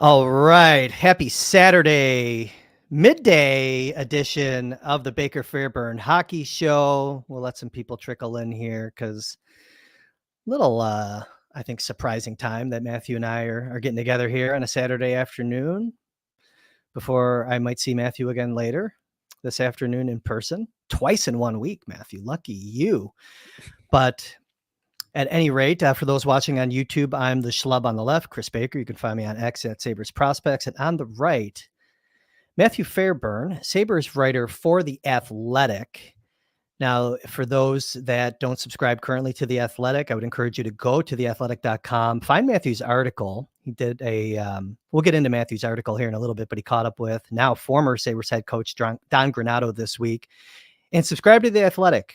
All right. Happy Saturday, midday edition of the Baker Fairburn Hockey Show. We'll let some people trickle in here because little, I think, surprising time that Matthew and I are getting together here on a Saturday afternoon before I might see Matthew again later this afternoon in person. Twice in 1 week, Matthew. Lucky you. But at any rate, for those watching on YouTube, I'm the schlub on the left, Kris Baker. You can find me on X at Sabres Prospects. And on the right, Matthew Fairburn, Sabres writer for The Athletic. Now, for those that don't subscribe currently to The Athletic, I would encourage you to go to theathletic.com, find Matthew's article. He did we'll get into Matthew's article here in a little bit, but he caught up with now former Sabres head coach Don Granato this week. And subscribe to The Athletic.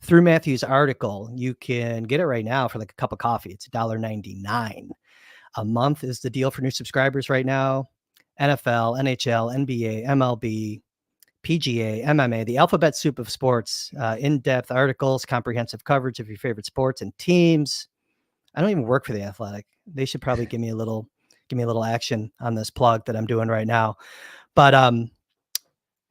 Through Matthew's article, you can get it right now for like a cup of coffee. It's $1.99 a month is the deal for new subscribers right now. NFL, NHL, NBA, MLB, PGA, MMA, the alphabet soup of sports, in-depth articles, comprehensive coverage of your favorite sports and teams. I don't even work for The Athletic. They should probably give me a little action on this plug that I'm doing right now. But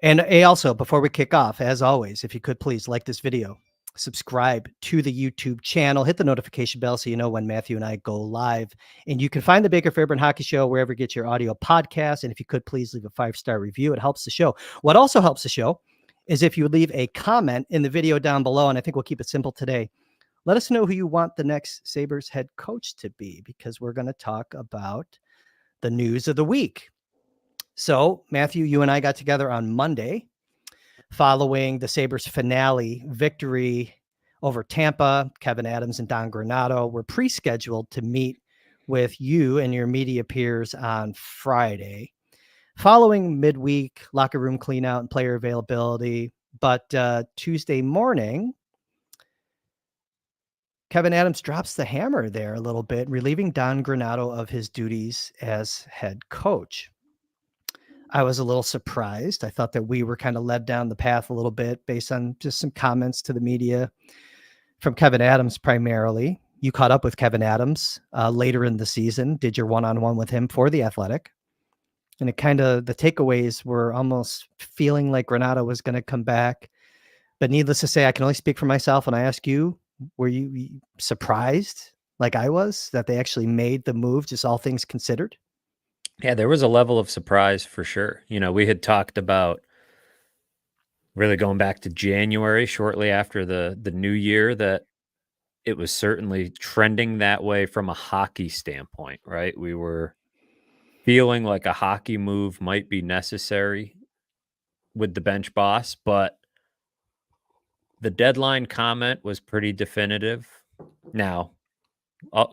and also, before we kick off, as always, if you could please like this video, subscribe to the YouTube channel, hit the notification bell so you know when Matthew and I go live. And you can find the Baker Fairburn Hockey Show wherever you get your audio podcast. And if you could please leave a 5-star review, it helps the show. What also helps the show is if you leave a comment in the video down below, and I think we'll keep it simple today. Let us know who you want the next Sabres head coach to be, because we're going to talk about the news of the week. So, Matthew, you and I got together on Monday following the Sabres finale victory over Tampa. Kevin Adams and Don Granato were pre-scheduled to meet with you and your media peers on Friday, following midweek locker room cleanout and player availability. But Tuesday morning, Kevin Adams drops the hammer there a little bit, relieving Don Granato of his duties as head coach. I was a little surprised. I thought that we were kind of led down the path a little bit based on just some comments to the media from Kevin Adams primarily. You caught up with Kevin Adams later in the season, did your one-on-one with him for The Athletic. And it kind of, the takeaways were almost feeling like Granato was going to come back. But needless to say, I can only speak for myself. And I ask you, were you surprised like I was that they actually made the move, just all things considered? Yeah, there was a level of surprise for sure. You know, we had talked about really going back to January, shortly after the new year, that it was certainly trending that way from a hockey standpoint, right? We were feeling like a hockey move might be necessary with the bench boss, but the deadline comment was pretty definitive. Now,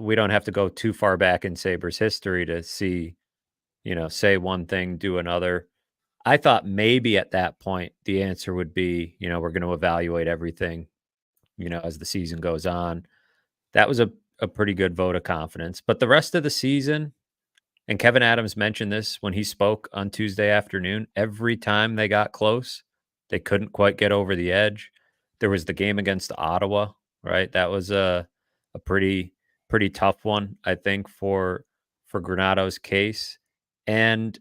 we don't have to go too far back in Sabres history to see, say one thing, do another. I thought maybe at that point the answer would be, we're going to evaluate everything, as the season goes on. That was a pretty good vote of confidence. But the rest of the season, and Kevin Adams mentioned this when he spoke on Tuesday afternoon, every time they got close, they couldn't quite get over the edge. There was the game against Ottawa, right? That was a pretty tough one, I think, for Granato's case. And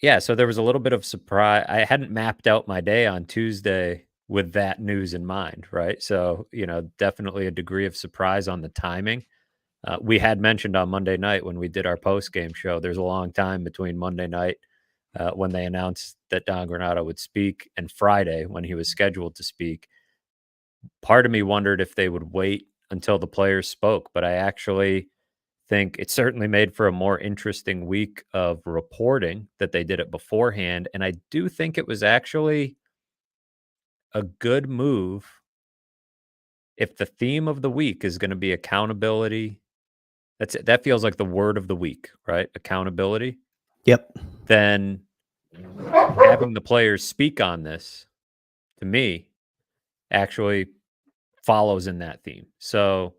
yeah, so there was a little bit of surprise. I hadn't mapped out my day on Tuesday with that news in mind, right? So, definitely a degree of surprise on the timing. We had mentioned on Monday night when we did our post-game show, there's a long time between Monday night when they announced that Don Granato would speak and Friday when he was scheduled to speak. Part of me wondered if they would wait until the players spoke, but I actually think it certainly made for a more interesting week of reporting that they did it beforehand. And I do think it was actually a good move if the theme of the week is going to be accountability. That feels like the word of the week, right? Accountability. Yep. Then having the players speak on this, to me, actually follows in that theme. So,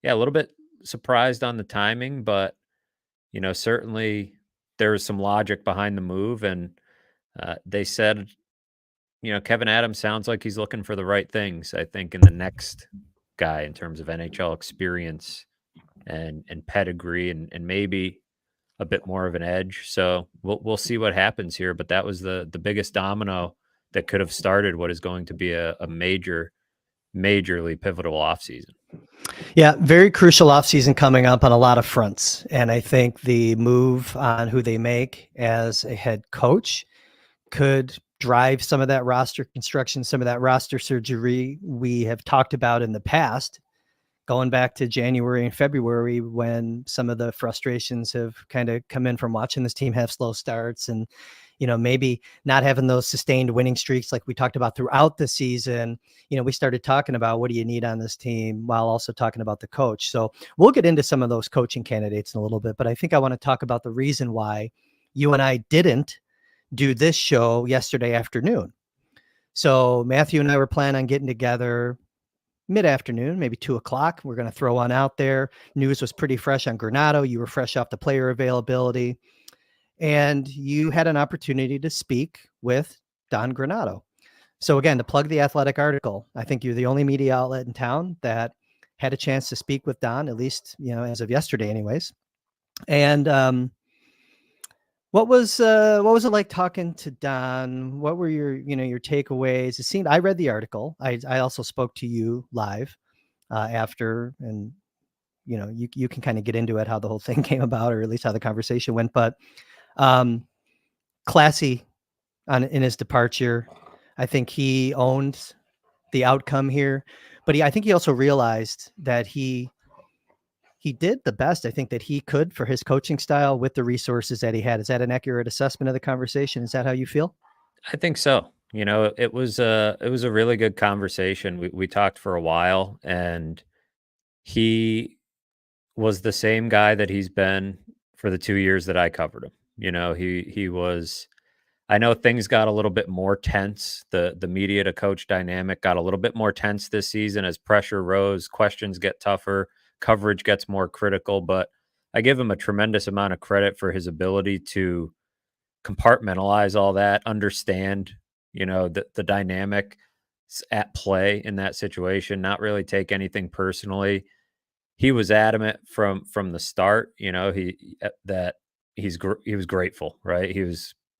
yeah, a little bit surprised on the timing, but certainly there is some logic behind the move. And they said, Kevin Adams sounds like he's looking for the right things, I think, in the next guy in terms of NHL experience and pedigree and maybe a bit more of an edge. So we'll see what happens here. But that was the biggest domino that could have started what is going to be a majorly pivotal offseason. Yeah, very crucial offseason coming up on a lot of fronts. And I think the move on who they make as a head coach could drive some of that roster construction, some of that roster surgery we have talked about in the past, going back to January and February, when some of the frustrations have kind of come in from watching this team have slow starts and, maybe not having those sustained winning streaks like we talked about throughout the season. We started talking about what do you need on this team while also talking about the coach. So we'll get into some of those coaching candidates in a little bit, but I think I want to talk about the reason why you and I didn't do this show yesterday afternoon. So Matthew and I were planning on getting together mid-afternoon, maybe 2:00. We're going to throw one out there. News was pretty fresh on Granato. You were fresh off the player availability, and you had an opportunity to speak with Don Granato. So again, to plug the Athletic article, I think you're the only media outlet in town that had a chance to speak with Don, at least, as of yesterday anyways. And what was it like talking to Don? What were your takeaways? It seemed, I read the article. I also spoke to you live after, and you can kind of get into it, how the whole thing came about, or at least how the conversation went. But classy in his departure. I think he owned the outcome here, but I think he also realized that he did the best I think that he could for his coaching style with the resources that he had. Is that an accurate assessment of the conversation? Is that how you feel? I think so. It was a really good conversation. We talked for a while, and he was the same guy that he's been for the 2 years that I covered him. He was. I know things got a little bit more tense. The media to coach dynamic got a little bit more tense this season as pressure rose, questions get tougher, coverage gets more critical, but I give him a tremendous amount of credit for his ability to compartmentalize all that, understand, the dynamic at play in that situation, not really take anything personally. He was adamant from the start, that he was grateful, right?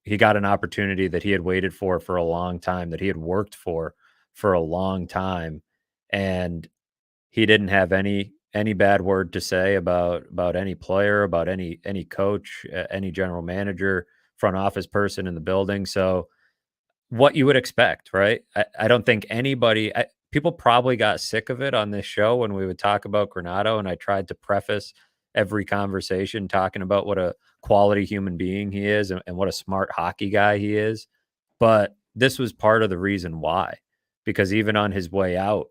He got an opportunity that he had waited for a long time, that he had worked for a long time, and he didn't have any bad word to say about any player, about any coach, any general manager, front office person in the building. So what you would expect, right? I don't think people probably got sick of it on this show when we would talk about Granato, and I tried to preface every conversation talking about what a quality human being he is and what a smart hockey guy he is. But this was part of the reason why, because even on his way out,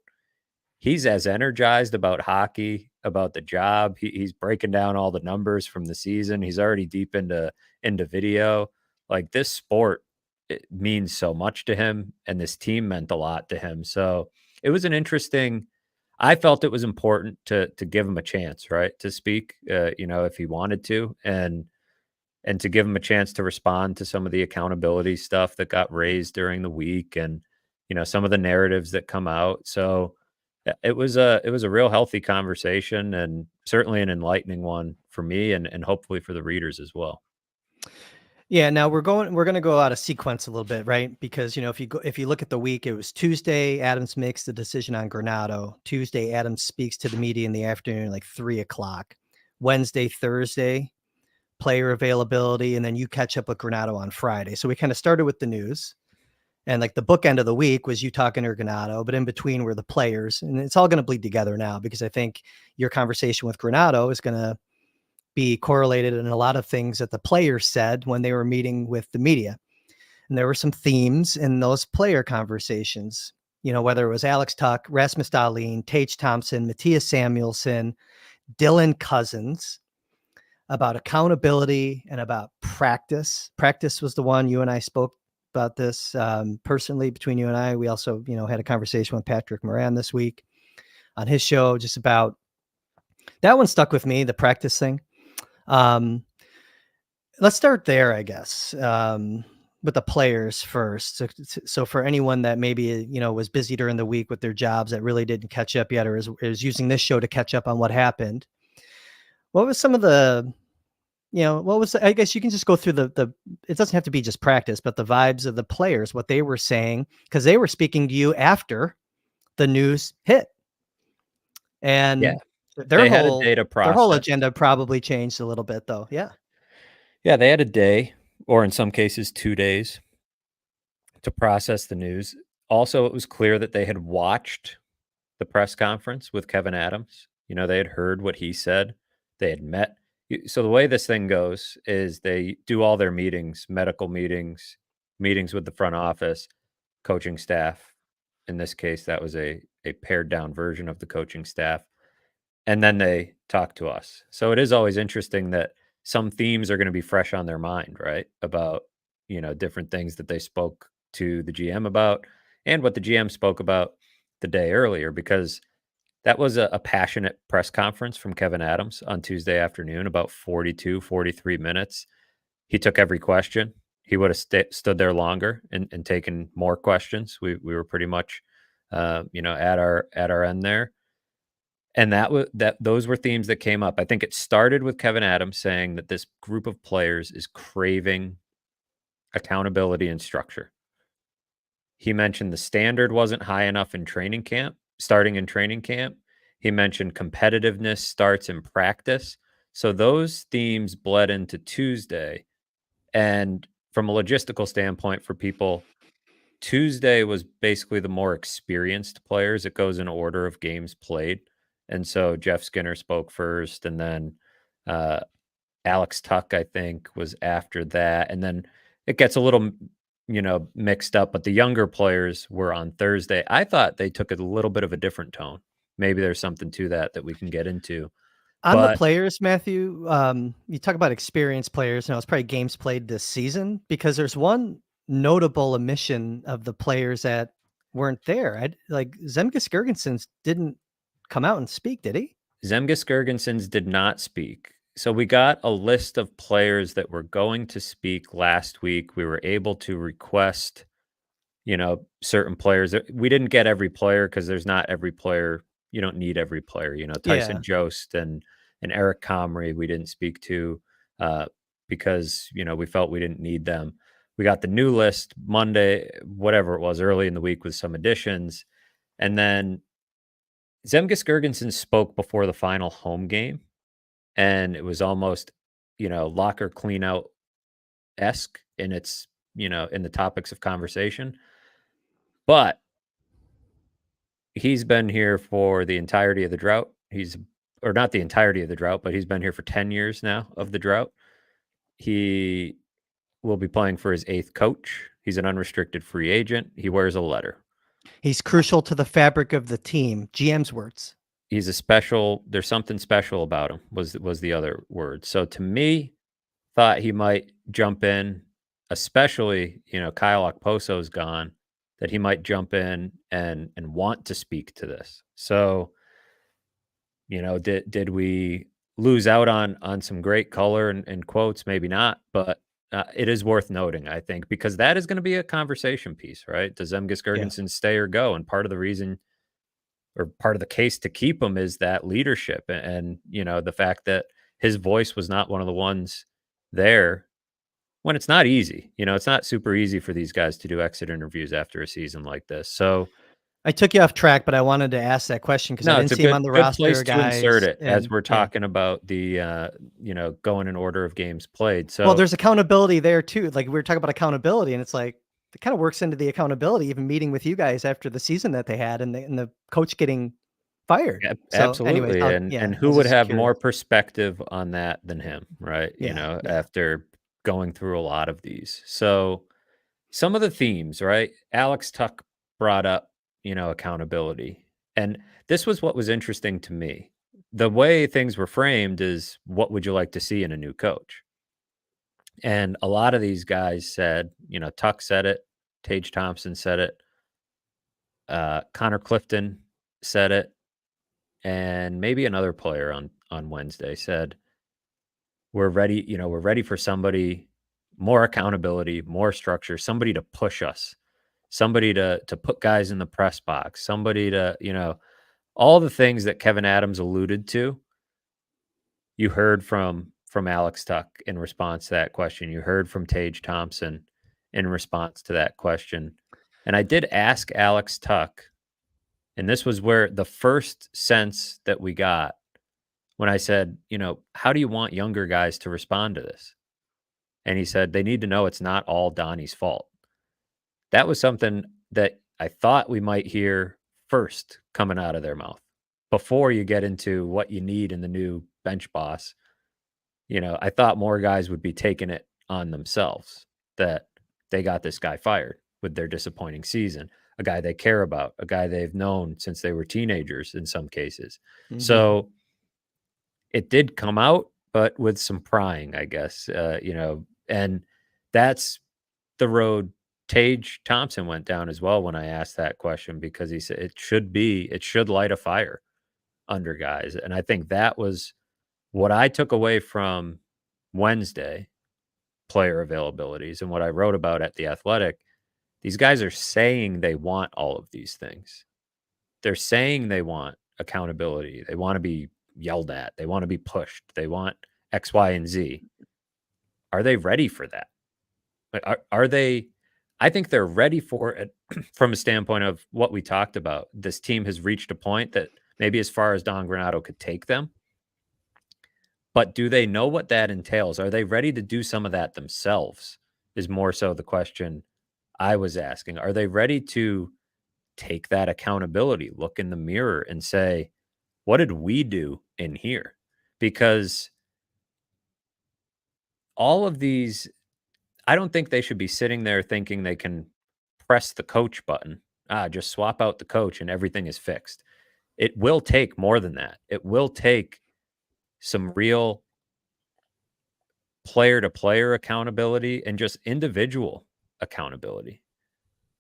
he's as energized about hockey, about the job. He's breaking down all the numbers from the season. He's already deep into video. Like, this sport, it means so much to him, and this team meant a lot to him. So it was an interesting. I felt it was important to give him a chance, right, to speak, if he wanted to, and to give him a chance to respond to some of the accountability stuff that got raised during the week, and some of the narratives that come out. So it was a real healthy conversation, and certainly an enlightening one for me, and hopefully for the readers as well. Yeah, now we're going to go out of sequence a little bit, right? Because if you look at the week, it was Tuesday, Adams makes the decision on Granato. Tuesday, Adams speaks to the media in the afternoon, like 3:00. Wednesday, Thursday, player availability, and then you catch up with Granato on Friday. So we kind of started with the news, and like the bookend of the week was you talking to Granato, but in between were the players, and it's all going to bleed together now, because I think your conversation with Granato is going to be correlated in a lot of things that the players said when they were meeting with the media. And there were some themes in those player conversations, whether it was Alex Tuck, Rasmus Dahlin, Tage Thompson, Matthias Samuelsson, Dylan Cousins, about accountability and about practice. Practice was the one you and I spoke about this personally between you and I. We also, had a conversation with Patrick Moran this week on his show, just about that one stuck with me, the practice thing. Let's start there, I guess, with the players first. So for anyone that maybe, was busy during the week with their jobs that really didn't catch up yet, or is using this show to catch up on what happened, what was some of the what was I guess you can just go through the it doesn't have to be just practice, but the vibes of the players, what they were saying, because they were speaking to you after the news hit. Yeah. And They had a day to their whole process. agenda probably changed a little bit though. Yeah. Yeah, they had a day, or in some cases 2 days, to process the news. Also, it was clear that they had watched the press conference with Kevin Adams. They had heard what he said. They had met. So the way this thing goes is they do all their meetings, medical meetings, meetings with the front office, coaching staff. In this case, that was a pared down version of the coaching staff. And then they talk to us. So it is always interesting that some themes are going to be fresh on their mind, right? About, different things that they spoke to the GM about and what the GM spoke about the day earlier, because that was a passionate press conference from Kevin Adams on Tuesday afternoon, about 42, 43 minutes. He took every question. He would have stood there longer and taken more questions. We were pretty much, at our end there. And those were themes that came up. I think it started with Kevin Adams saying that this group of players is craving accountability and structure. He mentioned the standard wasn't high enough in training camp, starting in training camp. He mentioned competitiveness starts in practice. So those themes bled into Tuesday. And from a logistical standpoint for people, Tuesday was basically the more experienced players. It goes in order of games played. And so Jeff Skinner spoke first, and then uh, Alex Tuck, I think, was after that. And then it gets a little, mixed up, but the younger players were on Thursday. I thought they took a little bit of a different tone. Maybe there's something to that we can get into. On the But players, Matthew, you talk about experienced players. It's probably games played this season because there's one notable omission of the players that weren't there. Like Zemgus Girgensons didn't come out and speak, did he? Zemgus Girgensons did not speak. So we got a list of players that were going to speak last week. We were able to request, certain players. We didn't get every player because there's not every player. You don't need every player. Yeah. Tyson Jost and Eric Comrie, we didn't speak to because, we felt we didn't need them. We got the new list Monday, whatever it was, early in the week with some additions. And then Zemgus Girgensons spoke before the final home game, and it was almost, locker cleanout esque in its, in the topics of conversation. But he's been here for the entirety of the drought. Or not the entirety of the drought, but he's been here for 10 years now of the drought. He will be playing for his 8th coach. He's an unrestricted free agent. He wears a letter. He's crucial to the fabric of the team. GM's words. There's something special about him was the other word. So to me, thought he might jump in, especially, Kyle Okposo's gone, that he might jump in and want to speak to this. So, did we lose out on some great color and quotes? Maybe not, but it is worth noting, I think, because that is going to be a conversation piece, right? Does Zemgus Yeah. Girgensons stay or go? And part of the reason, or part of the case to keep him, is that leadership and the fact that his voice was not one of the ones there when it's not easy. It's not super easy for these guys to do exit interviews after a season like this. So I took you off track, but I wanted to ask that question because I no, didn't it's a see him on good the good roster, place to insert guys. it as And we're yeah. talking about the going in order of games played. Well, So there's accountability there too. Like we were talking about accountability, and it's like it kind of works into the accountability, even meeting with you guys after the season that they had, and the coach getting fired. So, anyways, absolutely, and I who was would just have curious. more perspective on that than him, right? Yeah. After going through a lot of these. So some of the themes, right? Alex Tuck brought up, accountability. And this was what was interesting to me. The way things were framed is, what would you like to see in a new coach? And a lot of these guys said, Tuck said it, Tage Thompson said it, Connor Clifton said it, and maybe another player on Wednesday said, we're ready for somebody, more accountability, more structure, somebody to push us, somebody to put guys in the press box, somebody to, all the things that Kevin Adams alluded to, you heard from from Alex Tuck in response to that question. You heard from Tage Thompson in response to that question. And I did ask Alex Tuck, and this was where the first sense that we got when I said, how do you want younger guys to respond to this? And he said, they need to know it's not all Donnie's fault. That was something that I thought we might hear first coming out of their mouth before you get into what you need in the new bench boss. I thought more guys would be taking it on themselves that they got this guy fired with their disappointing season, a guy they care about, a guy they've known since they were teenagers in some cases. Mm-hmm. So it did come out, but with some prying, I guess, and that's the road Tage Thompson went down as well when I asked that question, because he said it should light a fire under guys. And I think that was what I took away from Wednesday player availabilities and what I wrote about at The Athletic. These guys are saying they want all of these things. They're saying they want accountability. They want to be yelled at. They want to be pushed. They want X, Y, and Z. Are they ready for that? Are they? I think they're ready for it from a standpoint of what we talked about. This team has reached a point that maybe as far as Don Granato could take them. But do they know what that entails? Are they ready to do some of that themselves is more so the question I was asking. Are they ready to take that accountability, look in the mirror and say, what did we do in here? Because all of these, I don't think they should be sitting there thinking they can press the coach button. Just swap out the coach and everything is fixed. It will take more than that. It will take some real player-to-player accountability and just individual accountability.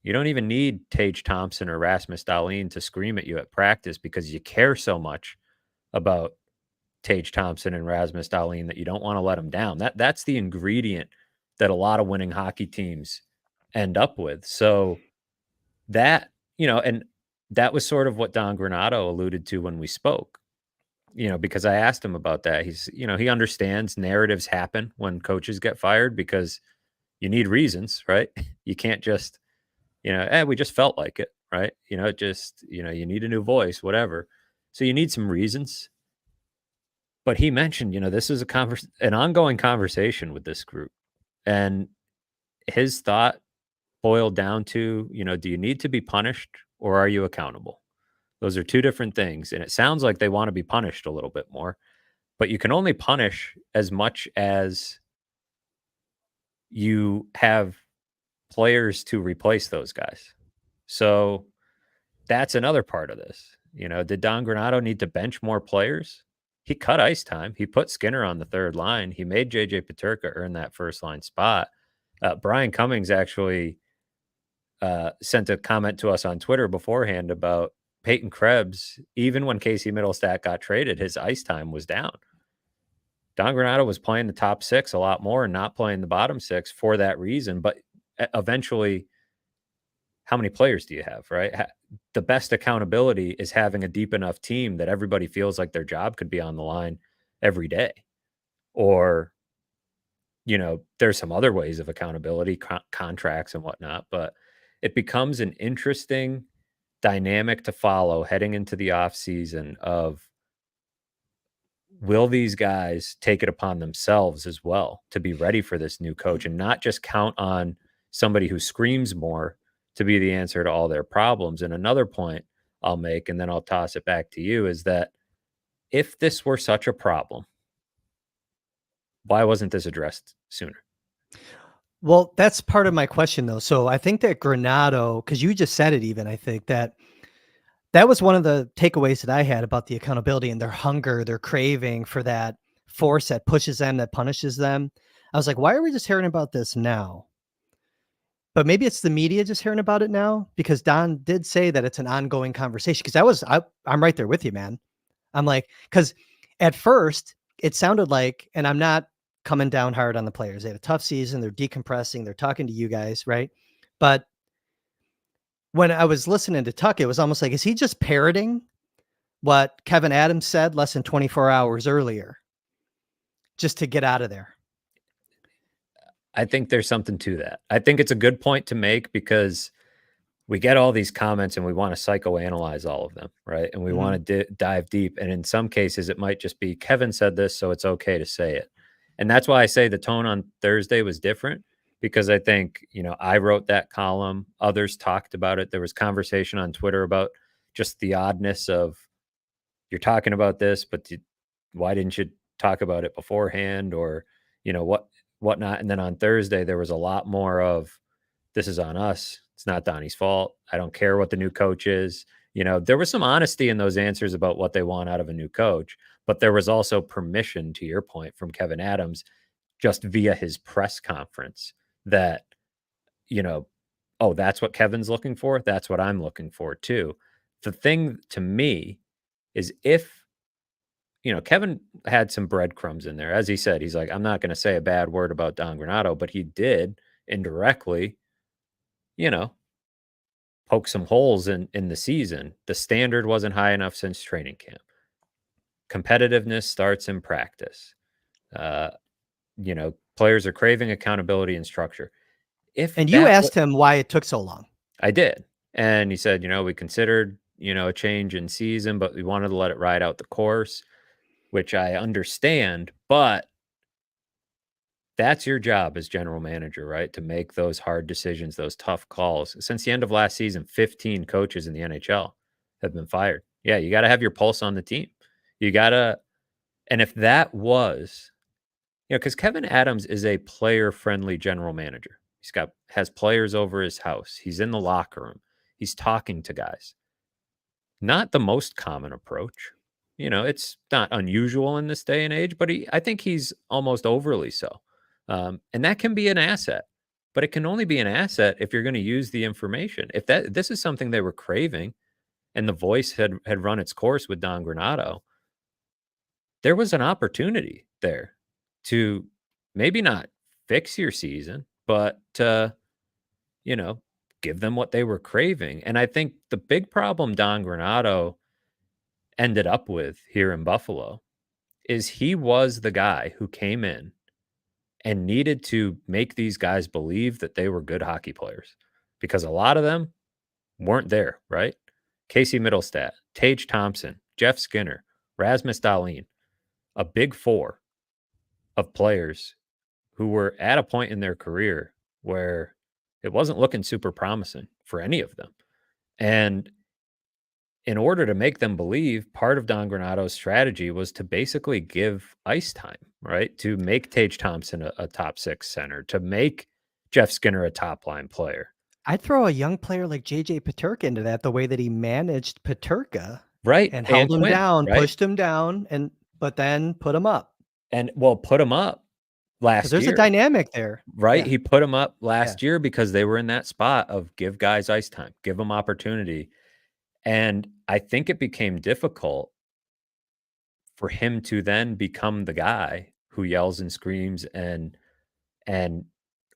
You don't even need Tage Thompson or Rasmus Dahlin to scream at you at practice because you care so much about Tage Thompson and Rasmus Dahlin that you don't want to let them down. That's the ingredient that a lot of winning hockey teams end up with. So that, and that was sort of what Don Granato alluded to when we spoke, because I asked him about that. He's, he understands narratives happen when coaches get fired because you need reasons, right? You can't just, we just felt like it, right? It just, you need a new voice, whatever. So you need some reasons. But he mentioned, this is an ongoing conversation with this group. And his thought boiled down to, do you need to be punished or are you accountable? Those are two different things. And it sounds like they want to be punished a little bit more. But you can only punish as much as you have players to replace those guys. So that's another part of this. Did Don Granato need to bench more players? He cut ice time. He put Skinner on the third line. He made JJ Peterka earn that first line spot. Brian Cummings actually sent a comment to us on Twitter beforehand about Peyton Krebs. Even when Casey Middlestat got traded, his ice time was down. Don Granato was playing the top six a lot more and not playing the bottom six for that reason. But eventually, how many players do you have, right? The best accountability is having a deep enough team that everybody feels like their job could be on the line every day. Or, there's some other ways of accountability, contracts and whatnot, but it becomes an interesting dynamic to follow heading into the offseason of, will these guys take it upon themselves as well to be ready for this new coach and not just count on somebody who screams more to be the answer to all their problems? And another point I'll make, and then I'll toss it back to you, is that if this were such a problem, why wasn't this addressed sooner? Well, that's part of my question, though. So I think that Granato, because you just said it even, I think that was one of the takeaways that I had about the accountability and their hunger, their craving for that force that pushes them, that punishes them. I was like, why are we just hearing about this now? But maybe it's the media just hearing about it now, because Don did say that it's an ongoing conversation. Because I'm right there with you, man. I'm like, because at first it sounded like, and I'm not coming down hard on the players. They had a tough season. They're decompressing. They're talking to you guys, right? But when I was listening to Tuck, it was almost like, is he just parroting what Kevin Adams said less than 24 hours earlier? just to get out of there. I think there's something to that. I think it's a good point to make because we get all these comments and we want to psychoanalyze all of them, right? And we want to dive deep. And in some cases, it might just be Kevin said this, so it's okay to say it. And that's why I say the tone on Thursday was different because I think, I wrote that column. Others talked about it. There was conversation on Twitter about just the oddness of you're talking about this, but why didn't you talk about it beforehand or, whatnot. And then on Thursday, there was a lot more of this is on us. It's not Donnie's fault. I don't care what the new coach is. There was some honesty in those answers about what they want out of a new coach, but there was also permission, to your point, from Kevin Adams, just via his press conference that, oh, that's what Kevin's looking for. That's what I'm looking for too. The thing to me is if, Kevin had some breadcrumbs in there. As he said, he's like, I'm not going to say a bad word about Don Granato, but he did indirectly, poke some holes in the season. The standard wasn't high enough since training camp. Competitiveness starts in practice. Players are craving accountability and structure. And you asked him why it took so long. I did. And he said, we considered, a change in season, but we wanted to let it ride out the course, which I understand, but that's your job as general manager, right? To make those hard decisions, those tough calls. Since the end of last season, 15 coaches in the NHL have been fired. Yeah, you got to have your pulse on the team. You got to, and if that was, because Kevin Adams is a player-friendly general manager. Has players over his house. He's in the locker room. He's talking to guys. Not the most common approach. It's not unusual in this day and age, but I think he's almost overly so. And that can be an asset, but it can only be an asset if you're going to use the information. If this is something they were craving and the voice had run its course with Don Granato, there was an opportunity there to maybe not fix your season, but to, give them what they were craving. And I think the big problem Don Granato ended up with here in Buffalo is he was the guy who came in and needed to make these guys believe that they were good hockey players because a lot of them weren't there, right? Casey Middlestat, Tage Thompson, Jeff Skinner, Rasmus Dahlin, a big four of players who were at a point in their career where it wasn't looking super promising for any of them. And in order to make them believe, part of Don Granato's strategy was to basically give ice time, right? To make Tage Thompson a top six center, to make Jeff Skinner a top line player. I'd throw a young player like JJ Peterka into that, the way that he managed Peterka. Right. And held him down, right? Pushed him down, but then put him up. And put him up last year. There's a dynamic there. Right. Yeah. He put him up last year because they were in that spot of give guys ice time, give them opportunity. And I think it became difficult for him to then become the guy who yells and screams and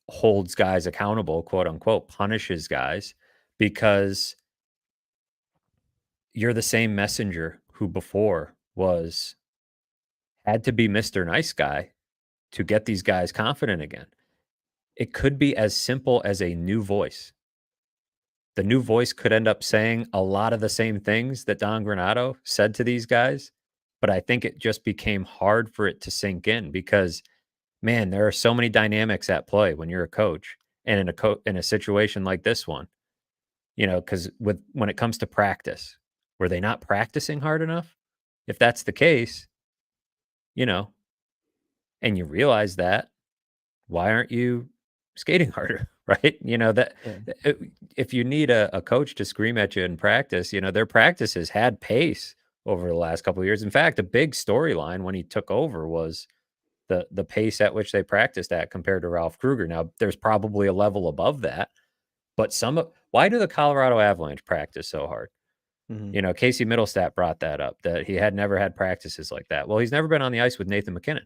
holds guys accountable, quote unquote, punishes guys, because you're the same messenger who before had to be Mr. Nice Guy to get these guys confident again. It could be as simple as a new voice. The new voice could end up saying a lot of the same things that Don Granato said to these guys, but I think it just became hard for it to sink in because, man, there are so many dynamics at play when you're a coach, and in a situation like this one, because when it comes to practice, were they not practicing hard enough? If that's the case, and you realize that, why aren't you skating harder? Right. If you need a coach to scream at you in practice, their practices had pace over the last couple of years. In fact, a big storyline when he took over was the pace at which they practiced at compared to Ralph Kruger. Now there's probably a level above that, but why do the Colorado Avalanche practice so hard? Mm-hmm. Casey Middlestat brought that up, that he had never had practices like that. Well, he's never been on the ice with Nathan McKinnon.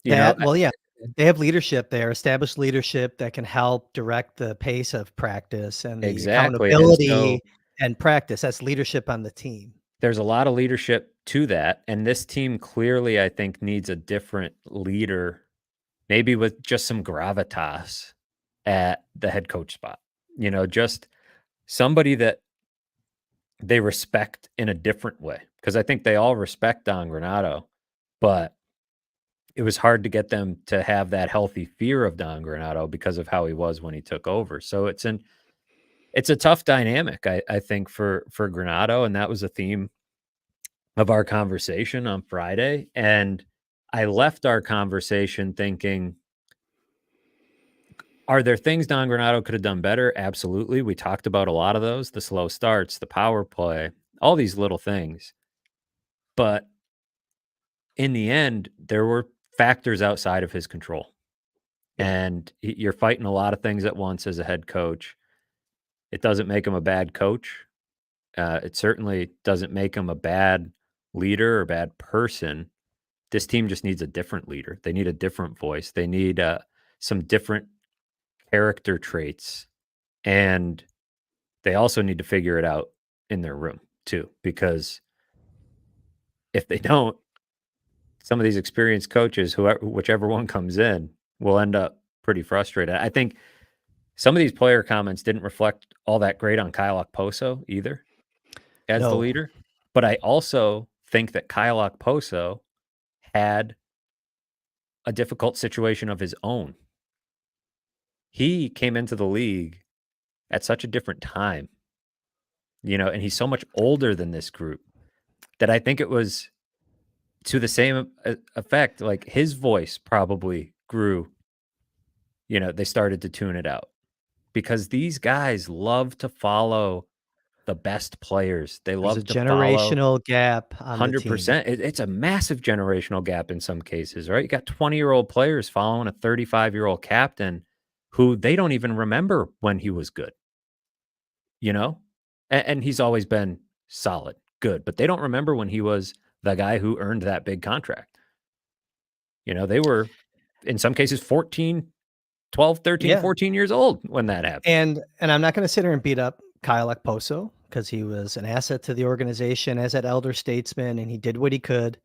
They have leadership there, established leadership that can help direct the pace of practice and the accountability and practice. That's leadership on the team. there's a lot of leadership to that, and this team clearly, I think, needs a different leader, maybe with just some gravitas at the head coach spot. Just somebody that they respect in a different way, because I think they all respect Don Granato, but it was hard to get them to have that healthy fear of Don Granato because of how he was when he took over. So it's a tough dynamic, I think, for Granato, and that was a theme of our conversation on Friday. And I left our conversation thinking, are there things Don Granato could have done better? Absolutely. We talked about a lot of those, the slow starts, the power play, all these little things. But in the end, there were factors outside of his control. Yeah. And you're fighting a lot of things at once as a head coach. It doesn't make him a bad coach. It certainly doesn't make him a bad leader or bad person. This team just needs a different leader. They need a different voice. They need some different character traits. And they also need to figure it out in their room too, because if they don't, some of these experienced coaches, whichever one comes in, will end up pretty frustrated. I think some of these player comments didn't reflect all that great on Kyle Okposo either as the No. leader. But I also think that Kyle Okposo had a difficult situation of his own. He came into the league at such a different time, and he's so much older than this group that I think it was to the same effect. Like, his voice probably grew, they started to tune it out because these guys love to follow the best players. They There's a love to follow generational gap on the team. 100%. It's a massive generational gap in some cases, right? You got 20-year-old players following a 35-year-old captain who they don't even remember when he was good, you know? And he's always been solid, good, but they don't remember when he was the guy who earned that big contract. They were, in some cases, 12, 13, Yeah. 14 years old when that happened. And I'm not going to sit here and beat up Kyle Okposo because he was an asset to the organization as an elder statesman and he did what he could,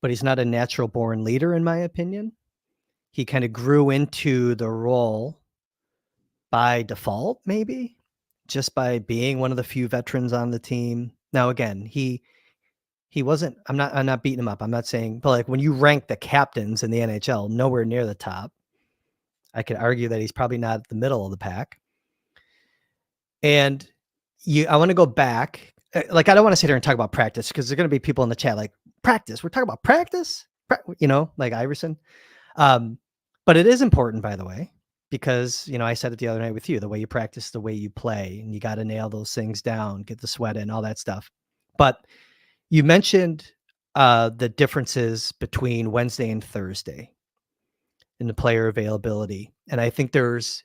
but he's not a natural born leader, in my opinion. He kind of grew into the role by default, maybe just by being one of the few veterans on the team. Now, again, he wasn't, I'm not beating him up. I'm not saying, but like when you rank the captains in the NHL, nowhere near the top. I could argue that he's probably not at the middle of the pack. And I want to go back. Like, I don't want to sit here and talk about practice because there's going to be people in the chat like, practice. We're talking about practice, like Iverson. But it is important, by the way, because, I said it the other night with you, the way you practice, the way you play, and you got to nail those things down, get the sweat in, all that stuff. But you mentioned the differences between Wednesday and Thursday in the player availability. And I think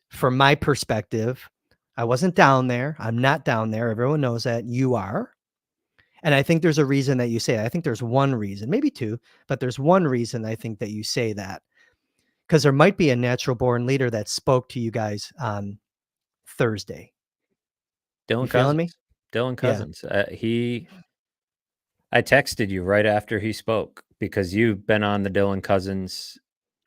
from my perspective, I wasn't down there. I'm not down there. Everyone knows that. You are. And I think there's a reason that you say it. I think there's one reason, maybe two, but there's one reason I think that you say that. Because there might be a natural born leader that spoke to you guys on Thursday. You feeling me? Dylan Yeah. Cousins. I texted you right after he spoke because you've been on the Dylan Cousins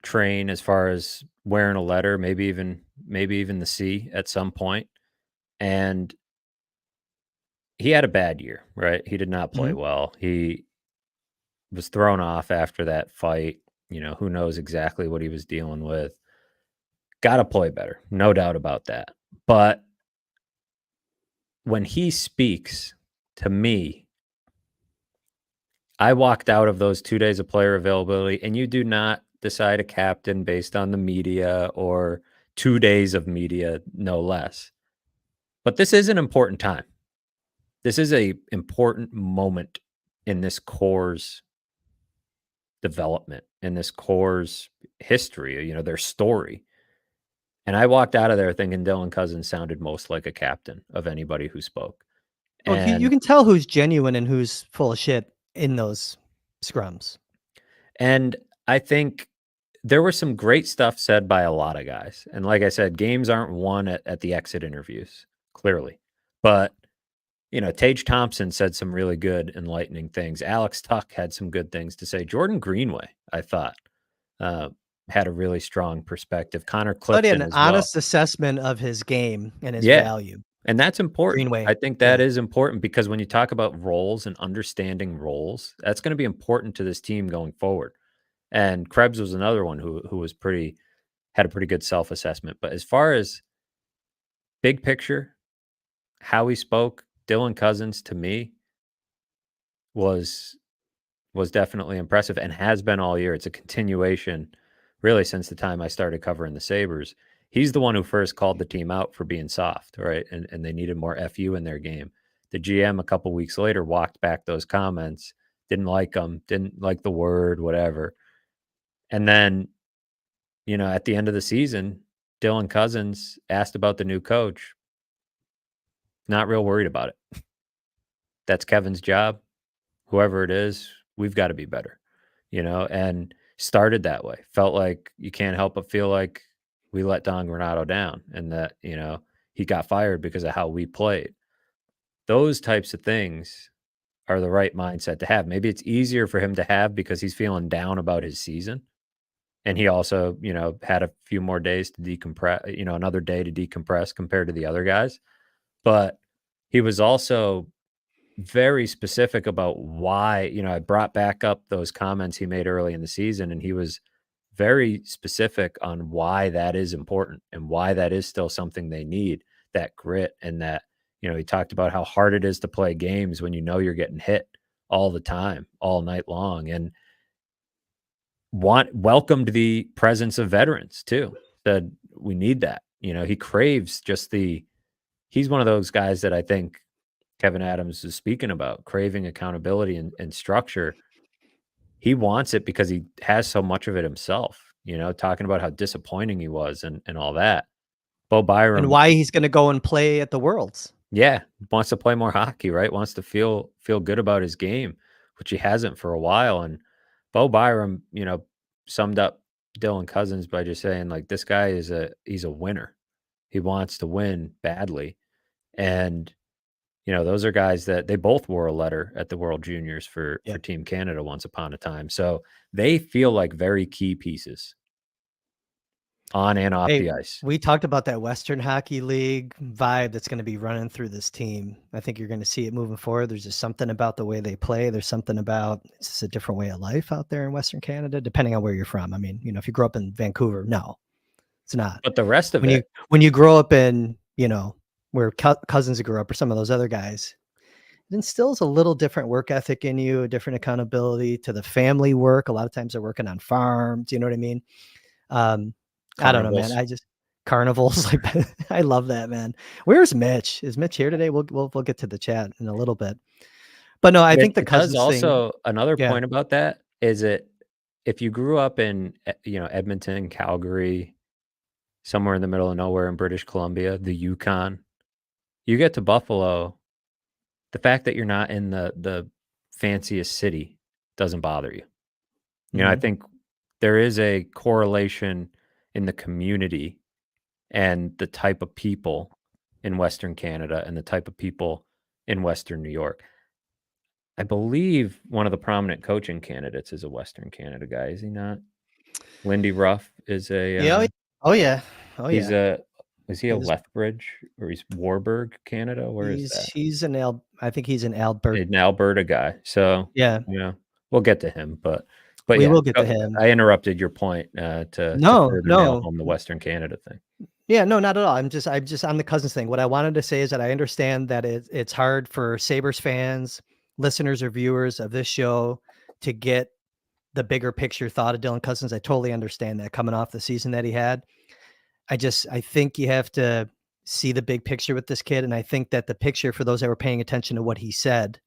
train as far as wearing a letter, maybe even the C at some point. And he had a bad year, right? He did not play well. He was thrown off after that fight. Who knows exactly what he was dealing with. Got to play better, no doubt about that. But when he speaks to me, I walked out of those 2 days of player availability, and you do not decide a captain based on the media or 2 days of media, no less. But this is an important time. This is a important moment in this core's development, in this core's history, their story. And I walked out of there thinking Dylan Cousins sounded most like a captain of anybody who spoke. Well, you And can tell who's genuine and who's full of shit in those scrums. And I think there was some great stuff said by a lot of guys. And like I said, games aren't won at the exit interviews, clearly. But Tage Thompson said some really good, enlightening things. Alex Tuck had some good things to say. Jordan Greenway, I thought, had a really strong perspective. Connor But Clifton an as well. honest assessment of his game and his Yeah, value. and that's important. Greenway. I think that is important because when you talk about roles and understanding roles, that's gonna be important to this team going forward. And Krebs was another one who was had a pretty good self-assessment. But as far as big picture, how he spoke, Dylan Cousins to me was definitely impressive and has been all year. It's a continuation really since the time I started covering the Sabres. He's the one who first called the team out for being soft, right? And they needed more FU in their game. The GM a couple weeks later walked back those comments, didn't like them, didn't like the word, whatever. And then, at the end of the season, Dylan Cousins asked about the new coach. Not real worried about it. That's Kevin's job. Whoever it is, we've got to be better, and started that way. Felt like you can't help but feel like we let Don Granato down and that, he got fired because of how we played. Those types of things are the right mindset to have. Maybe it's easier for him to have because he's feeling down about his season. And he also, had a few more days to decompress, another day to decompress compared to the other guys. But he was also very specific about why, I brought back up those comments he made early in the season, and he was very specific on why that is important and why that is still something they need, that grit. And that, he talked about how hard it is to play games when you're getting hit all the time, all night long, and welcomed the presence of veterans too. Said we need that. He craves he's one of those guys that I think Kevin Adams is speaking about, craving accountability and structure. He wants it because he has so much of it himself, talking about how disappointing he was and all that. Bo And Byram, why he's going to go and play at the Worlds. yeah, wants to play more hockey, right? Wants to feel good about his game, which he hasn't for a while. And Bo Byram, summed up Dylan Cousins by just saying, like, this guy he's a winner. He wants to win badly. And those are guys that they both wore a letter at the World Juniors for Team Canada once upon a time. So they feel like very key pieces on and off the ice. We talked about that Western Hockey League vibe that's going to be running through this team. I think you're going to see it moving forward. There's just something about the way they play. There's something about it's just a different way of life out there in Western Canada, depending on where you're from. I mean, if you grow up in Vancouver, no, it's not. But the rest of it, when you grow up in, where Cousins grew up or some of those other guys, it instills a little different work ethic in you, a different accountability to the family work. A lot of times they're working on farms. You know what I mean? I don't know, man. Carnivals. Like, I love that, man. Where's Mitch? Is Mitch here today? We'll get to the chat in a little bit. But no, I think the Cousins also thing, another point about that is if you grew up in Edmonton, Calgary, somewhere in the middle of nowhere in British Columbia, the Yukon, you get to Buffalo, the fact that you're not in the fanciest city doesn't bother you. I think there is a correlation in the community and the type of people in Western Canada and the type of people in Western New York. I believe one of the prominent coaching candidates is a Western Canada guy, is he not? Lindy Ruff is a oh yeah. Is he a Lethbridge or he's Warburg, Canada? Where is that? I think he's an Alberta. An Alberta guy. So yeah, we'll get to him, but we will get to him. I interrupted your point to further nail home the Western Canada thing. Yeah, no, not at all. I'm just on the Cousins thing. What I wanted to say is that I understand that it's hard for Sabres fans, listeners or viewers of this show to get the bigger picture thought of Dylan Cousins. I totally understand that coming off the season that he had. I think you have to see the big picture with this kid. And I think that the picture, for those that were paying attention to what he said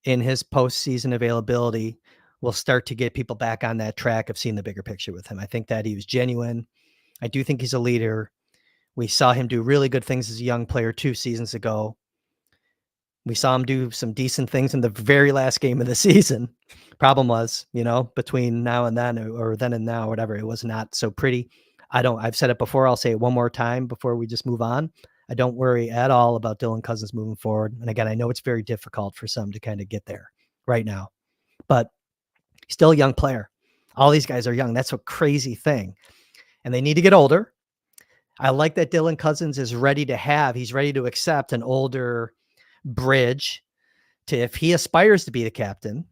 in his postseason availability, will start to get people back on that track of seeing the bigger picture with him. I think that he was genuine. I do think he's a leader. We saw him do really good things as a young player 2 seasons ago. We saw him do some decent things in the very last game of the season. Problem was, between now and then, or then and now, whatever, it was not so pretty. I've said it before. I'll say it one more time before we just move on. I don't worry at all about Dylan Cousins moving forward. And again, I know it's very difficult for some to kind of get there right now, but still a young player. All these guys are young. That's a crazy thing. And they need to get older. I like that Dylan Cousins is ready he's ready to accept an older bridge to, if he aspires to be the captain.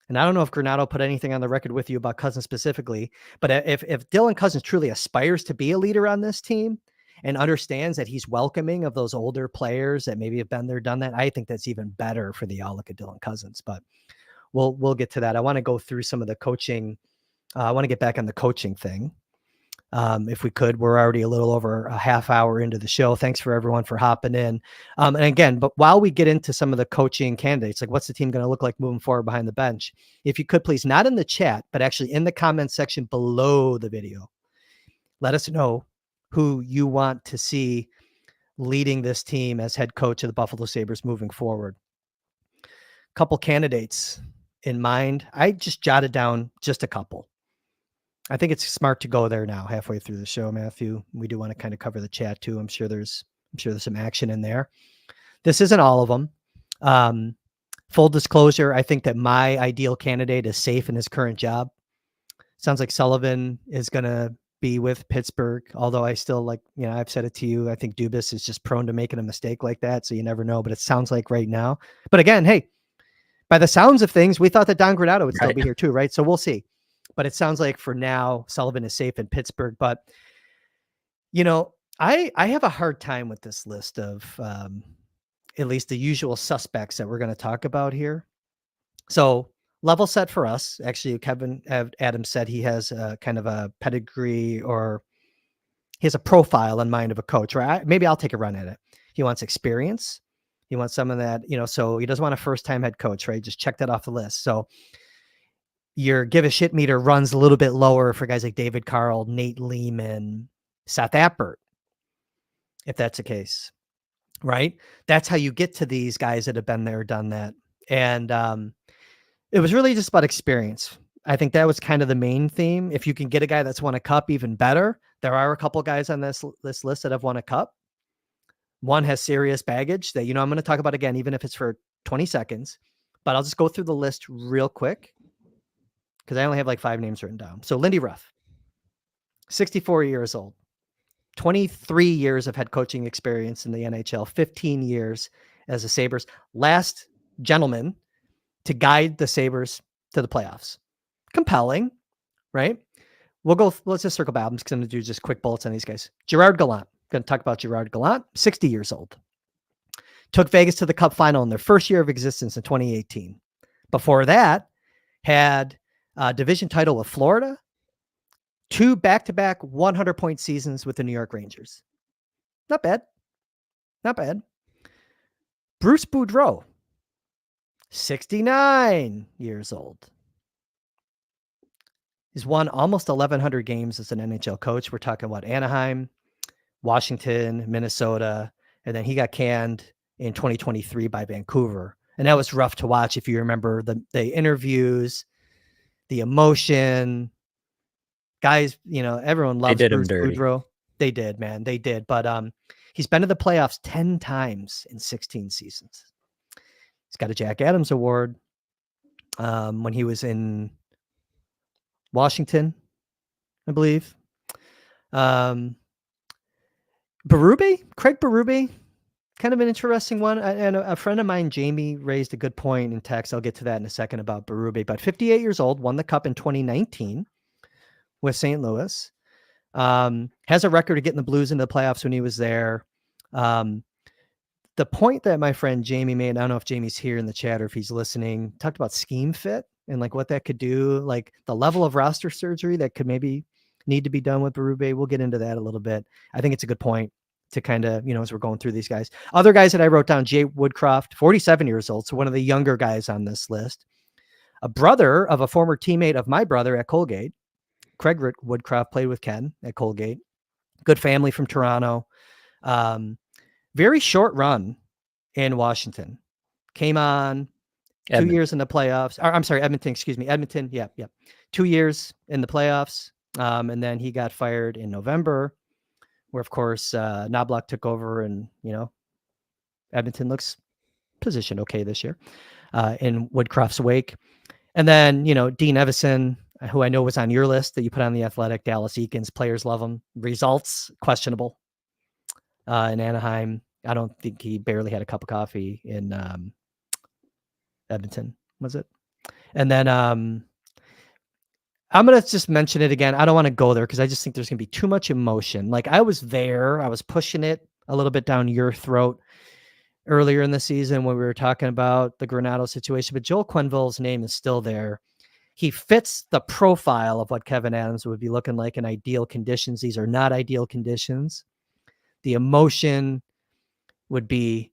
And I don't know if Granato put anything on the record with you about Cousins specifically, but if Dylan Cousins truly aspires to be a leader on this team and understands that he's welcoming of those older players that maybe have been there, done that, I think that's even better for the outlook of Dylan Cousins. But we'll get to that. I want to go through some of the coaching. I want to get back on the coaching thing. If we could. We're already a little over a half hour into the show. Thanks for everyone for hopping in. And again, but while we get into some of the coaching candidates, like what's the team going to look like moving forward behind the bench? If you could please, not in the chat, but actually in the comment section below the video, let us know who you want to see leading this team as head coach of the Buffalo Sabres moving forward. Couple candidates in mind. I just jotted down just a couple. I think it's smart to go there now, halfway through the show, Matthew. We do want to kind of cover the chat too. I'm sure there's some action in there. This isn't all of them. Full disclosure, I think that my ideal candidate is safe in his current job. Sounds like Sullivan is going to be with Pittsburgh, although I still I've said it to you. I think Dubas is just prone to making a mistake like that. So you never know, but it sounds like right now. But again, hey, by the sounds of things, we thought that Don Granato would still be here too, right? So we'll see. But it sounds like for now, Sullivan is safe in Pittsburgh. But, I have a hard time with this list of at least the usual suspects that we're going to talk about here. So level set for us. Actually, Adam said he has a kind of a pedigree, or he has a profile in mind of a coach, right? Maybe I'll take a run at it. He wants experience. He wants someone that, so he doesn't want a first-time head coach, right? Just check that off the list. So your give a shit meter runs a little bit lower for guys like David Carl, Nate Lehman, Seth Appert, if that's the case, right? That's how you get to these guys that have been there, done that. And it was really just about experience. I think that was kind of the main theme. If you can get a guy that's won a cup, even better. There are a couple guys on this list that have won a cup. One has serious baggage that, I'm going to talk about again, even if it's for 20 seconds, but I'll just go through the list real quick, because I only have like 5 names written down. So Lindy Ruff, 64 years old, 23 years of head coaching experience in the NHL, 15 years as a Sabres, last gentleman to guide the Sabres to the playoffs. Compelling, right? Let's just circle back because I'm going to do just quick bullets on these guys. Gerard Gallant, going to talk about Gerard Gallant, 60 years old. Took Vegas to the Cup final in their first year of existence in 2018. Before that, had division title with Florida, 2 back-to-back 100-point seasons with the New York Rangers. Not bad. Not bad. Bruce Boudreau, 69 years old. He's won almost 1,100 games as an NHL coach. We're talking about Anaheim, Washington, Minnesota, and then he got canned in 2023 by Vancouver. And that was rough to watch if you remember the interviews, the emotion. Guys, everyone loves Bruce Boudreau. They did, man. They did. But he's been to the playoffs 10 times in 16 seasons. He's got a Jack Adams Award when he was in Washington, I believe. Craig Berube, kind of an interesting one. And a friend of mine, Jamie, raised a good point in text. I'll get to that in a second about Berube. But 58 years old, won the Cup in 2019 with St. Louis. Has a record of getting the Blues into the playoffs when he was there. The point that my friend Jamie made, I don't know if Jamie's here in the chat or if he's listening, talked about scheme fit and like what that could do, like the level of roster surgery that could maybe need to be done with Berube. We'll get into that a little bit. I think it's a good point to kind of, as we're going through these guys. Other guys that I wrote down, Jay Woodcroft, 47 years old. So one of the younger guys on this list, a brother of a former teammate of my brother at Colgate. Craig Woodcroft played with Ken at Colgate. Good family from Toronto. Very short run in Washington. Came on 2 years in the playoffs. I'm sorry, Edmonton, excuse me. Edmonton, yeah. 2 years in the playoffs. And then he got fired in November where, of course, Knobloch took over and, Edmonton looks positioned okay this year in Woodcroft's wake. And then, Dean Evison, who I know was on your list that you put on the Athletic, Dallas Eakins, players love him. Results, questionable in Anaheim. I don't think he barely had a cup of coffee in Edmonton, was it? And then I'm going to just mention it again. I don't want to go there because I just think there's going to be too much emotion. Like I was there. I was pushing it a little bit down your throat earlier in the season when we were talking about the Granato situation, but Joel Quenneville's name is still there. He fits the profile of what Kevyn Adams would be looking like in ideal conditions. These are not ideal conditions. The emotion would be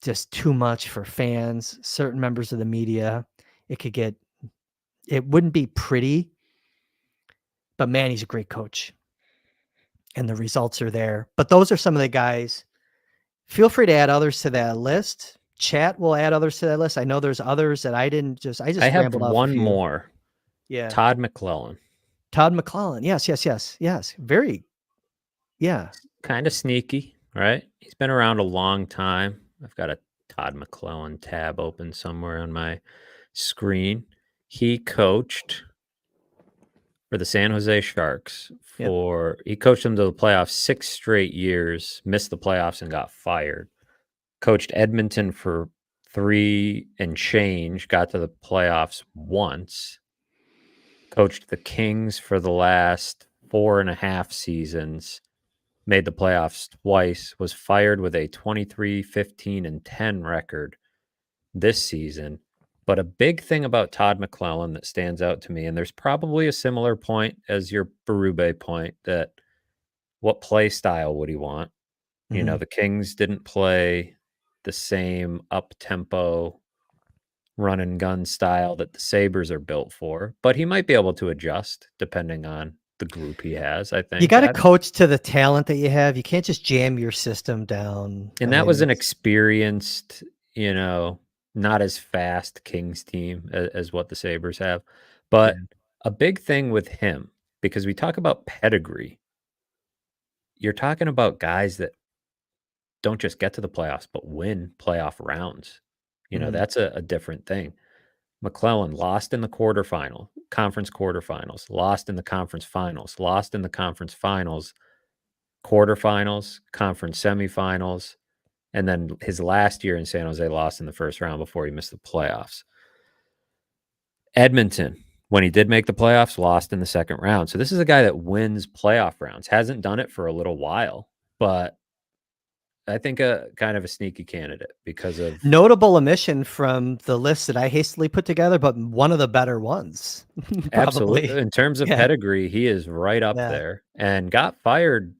just too much for fans, certain members of the media. It wouldn't be pretty, but man, he's a great coach and the results are there. But those are some of the guys. Feel free to add others to that list. Chat will add others to that list. I know there's others that I just I have rambled off one more. Yeah. Todd McLellan. Yes. Very. Yeah. Kind of sneaky, right? He's been around a long time. I've got a Todd McLellan tab open somewhere on my screen. He coached for the San Jose Sharks he coached them to the playoffs 6 straight years, missed the playoffs and got fired. Coached Edmonton for 3 and change, got to the playoffs once. Coached the Kings for the last 4.5 seasons, made the playoffs twice, was fired with a 23, 15, and 10 record this season. But a big thing about Todd McLellan that stands out to me, and there's probably a similar point as your Berube point, that what play style would he want? Mm-hmm. The Kings didn't play the same up-tempo run and gun style that the Sabres are built for, but he might be able to adjust depending on the group he has, I think. You got to coach to the talent that you have. You can't just jam your system down. And that was an experienced, not as fast Kings team as what the Sabres have. But a big thing with him, because we talk about pedigree, you're talking about guys that don't just get to the playoffs, but win playoff rounds. That's a different thing. McLellan lost in the conference quarterfinals, lost in the conference finals, lost in the conference finals, quarterfinals, conference semifinals, and then his last year in San Jose lost in the first round before he missed the playoffs. Edmonton, when he did make the playoffs, lost in the second round. So this is a guy that wins playoff rounds. Hasn't done it for a little while, but I think a kind of a sneaky candidate because of notable omission from the list that I hastily put together, but one of the better ones. Absolutely. In terms of pedigree, he is right up there and got fired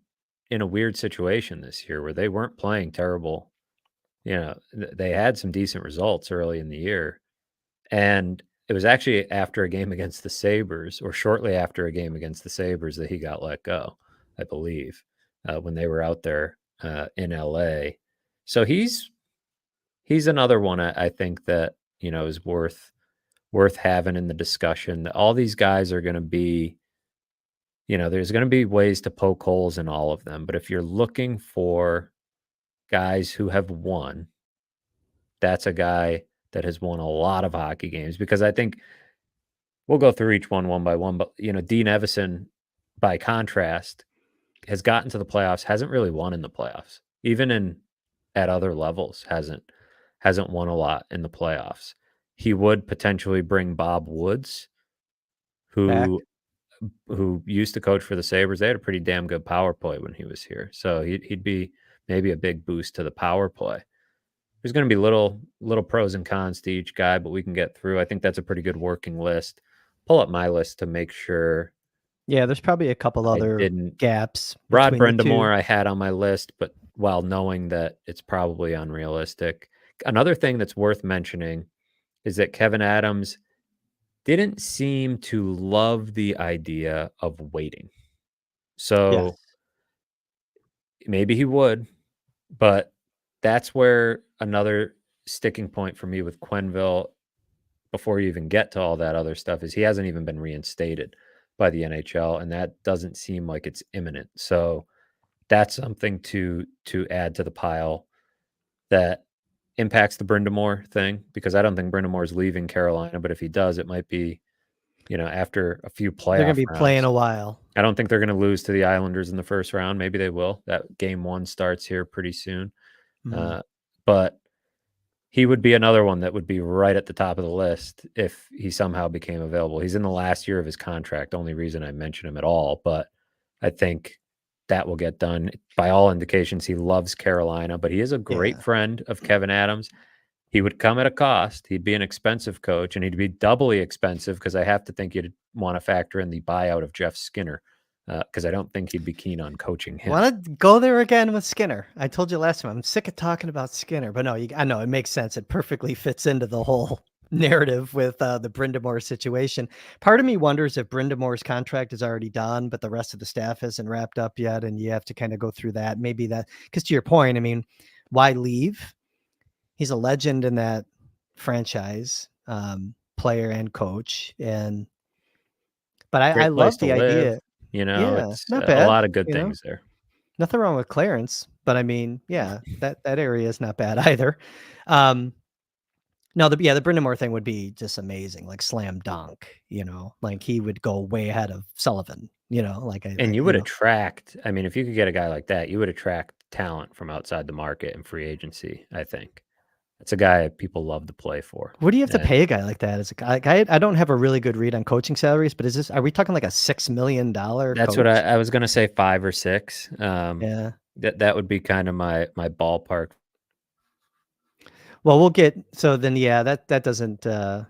in a weird situation this year where they weren't playing terrible. They had some decent results early in the year. And it was actually after a game against the Sabres, or shortly after a game against the Sabres, that he got let go, I believe, when they were out there in LA. So he's another one I think that, is worth having in the discussion. All these guys are going to be, there's going to be ways to poke holes in all of them. But if you're looking for guys who have won, that's a guy that has won a lot of hockey games, because I think we'll go through each one by one. But, Dean Evison, by contrast, has gotten to the playoffs, hasn't really won in the playoffs, even at other levels, hasn't won a lot in the playoffs. He would potentially bring Bob Woods, who used to coach for the Sabres. They had a pretty damn good power play when he was here. So he'd be maybe a big boost to the power play. There's going to be little pros and cons to each guy, but we can get through. I think that's a pretty good working list. Pull up my list to make sure. Yeah, there's probably a couple other gaps. Rod Brindamore I had on my list, but while knowing that it's probably unrealistic. Another thing that's worth mentioning is that Kevyn Adams didn't seem to love the idea of waiting. So maybe he would, but that's where another sticking point for me with Quenneville, before you even get to all that other stuff, is he hasn't even been reinstated by the NHL, and that doesn't seem like it's imminent. So that's something to add to the pile that impacts the Brindamore thing, because I don't think Brindamore is leaving Carolina, but if he does, it might be, after a few They're going playoff to be playing rounds. a while. I don't think they're going to lose to the Islanders in the first round. Maybe they will. That game 1 starts here pretty soon. But he would be another one that would be right at the top of the list if he somehow became available. He's in the last year of his contract, only reason I mention him at all, but I think that will get done. By all indications, he loves Carolina, but he is a great friend of Kevin Adams. He would come at a cost. He'd be an expensive coach, and he'd be doubly expensive because I have to think you'd want to factor in the buyout of Jeff Skinner, because I don't think he'd be keen on coaching him. Want to go there again with Skinner? I told you last time, I'm sick of talking about Skinner, but no, I know it makes sense. It perfectly fits into the whole narrative with the Brindamore situation. Part of me wonders if Brindamore's contract is already done, but the rest of the staff isn't wrapped up yet, and you have to kind of go through that. Maybe that, because to your point, I mean, why leave? He's a legend in that franchise, player and coach, but I Great place love to the live. idea. It's Not a bad. lot of good things there. Nothing wrong with Clarence, but I mean, that area is not bad either. No, the Brindamore thing would be just amazing, like slam dunk, like he would go way ahead of Sullivan, And you would attract, I mean, if you could get a guy like that, you would attract talent from outside the market and free agency, I think. It's a guy people love to play for. What do you have to pay a guy like that? As a guy, I don't have a really good read on coaching salaries, but are we talking like a $6 million That's coach? what I was going to say, 5 or 6. Yeah. That would be kind of my ballpark. Well, that doesn't, I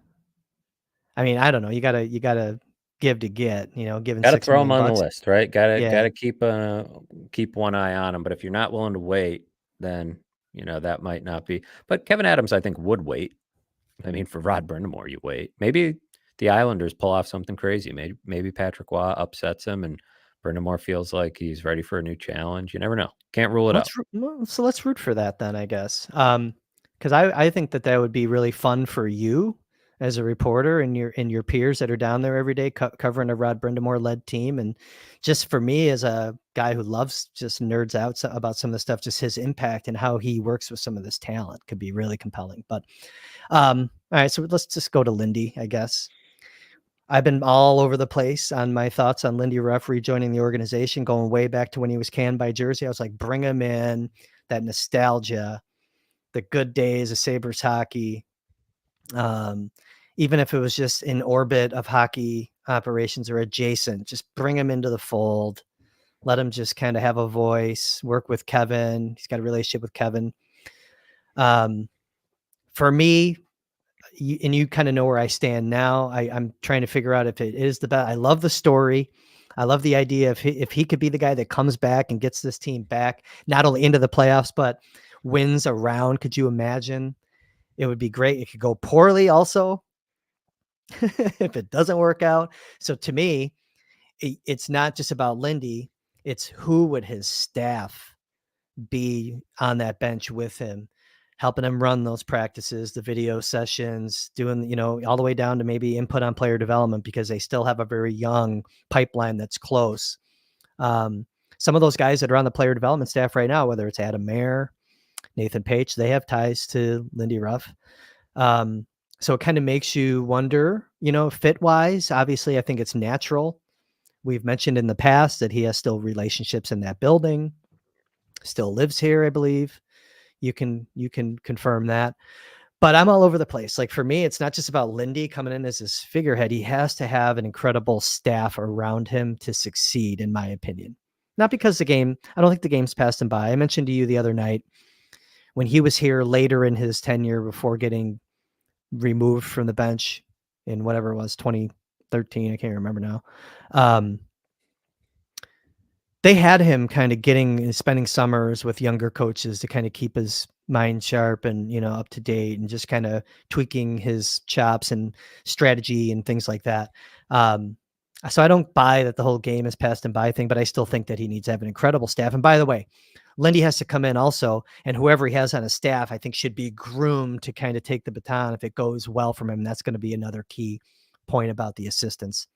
mean, I don't know. You gotta give to get, giving Gotta $6 throw him million on the bucks. list, right? Yeah. Gotta keep one eye on him. But if you're not willing to wait, then that might not be. But Kevin Adams, I think, would wait. I mean, for Rod Brindamore, you wait. Maybe the Islanders pull off something crazy. Maybe Patrick Waugh upsets him, and Brindamore feels like he's ready for a new challenge. You never know. Can't rule it out. So let's root for that then, I guess. Because I think that would be really fun for you as a reporter and your peers that are down there every day covering a Rod Brindamore led team, and just for me as a guy who loves just nerds out about some of the stuff, just his impact and how he works with some of this talent could be really compelling. But all right, so let's just go to Lindy, I guess. I've been all over the place on my thoughts on Lindy Ruff rejoining the organization, going way back to when he was canned by Jersey. I was like, bring him in, that nostalgia, the good days of Sabres hockey. Even if it was just in orbit of hockey operations or adjacent, just bring him into the fold. Let him just kind of have a voice, work with Kevin. He's got a relationship with Kevin. For me, you kind of know where I stand now. I'm trying to figure out if it is the best. I love the story. I love the idea if he could be the guy that comes back and gets this team back, not only into the playoffs, but wins a round. Could you imagine? It would be great. It could go poorly also if it doesn't work out. So to me, it's not just about Lindy. It's who would his staff be on that bench with him, helping him run those practices, the video sessions, doing, all the way down to maybe input on player development, because they still have a very young pipeline that's close. Some of those guys that are on the player development staff right now, whether it's Adam Mayer, Nathan Page, they have ties to Lindy Ruff. So it kind of makes you wonder, fit wise, obviously I think it's natural. We've mentioned in the past that he has still relationships in that building, still lives here, I believe. You can confirm that, but I'm all over the place. Like for me, it's not just about Lindy coming in as his figurehead. He has to have an incredible staff around him to succeed, in my opinion. Not because I don't think the game's passed him by. I mentioned to you the other night when he was here later in his tenure before getting removed from the bench in whatever it was, 2013. I can't remember now. They had him kind of spending summers with younger coaches to kind of keep his mind sharp and, up to date, and just kind of tweaking his chops and strategy and things like that. So I don't buy that the whole game is passed him by thing, but I still think that he needs to have an incredible staff. And by the way, Lindy has to come in also, and whoever he has on his staff, I think, should be groomed to kind of take the baton if it goes well from him. That's going to be another key point about the assistants.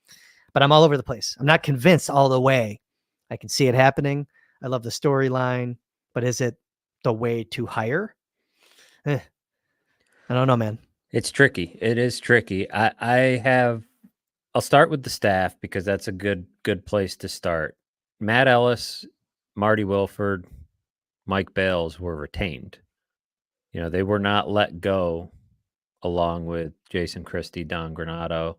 But I'm all over the place. I'm not convinced all the way. I can see it happening. I love the storyline, but is it the way to hire? I don't know, man. It's tricky. It is tricky. I'll start with the staff because that's a good place to start. Matt Ellis, Marty Wilford, Mike Bales were retained. They were not let go along with Jason Christie, Don Granato,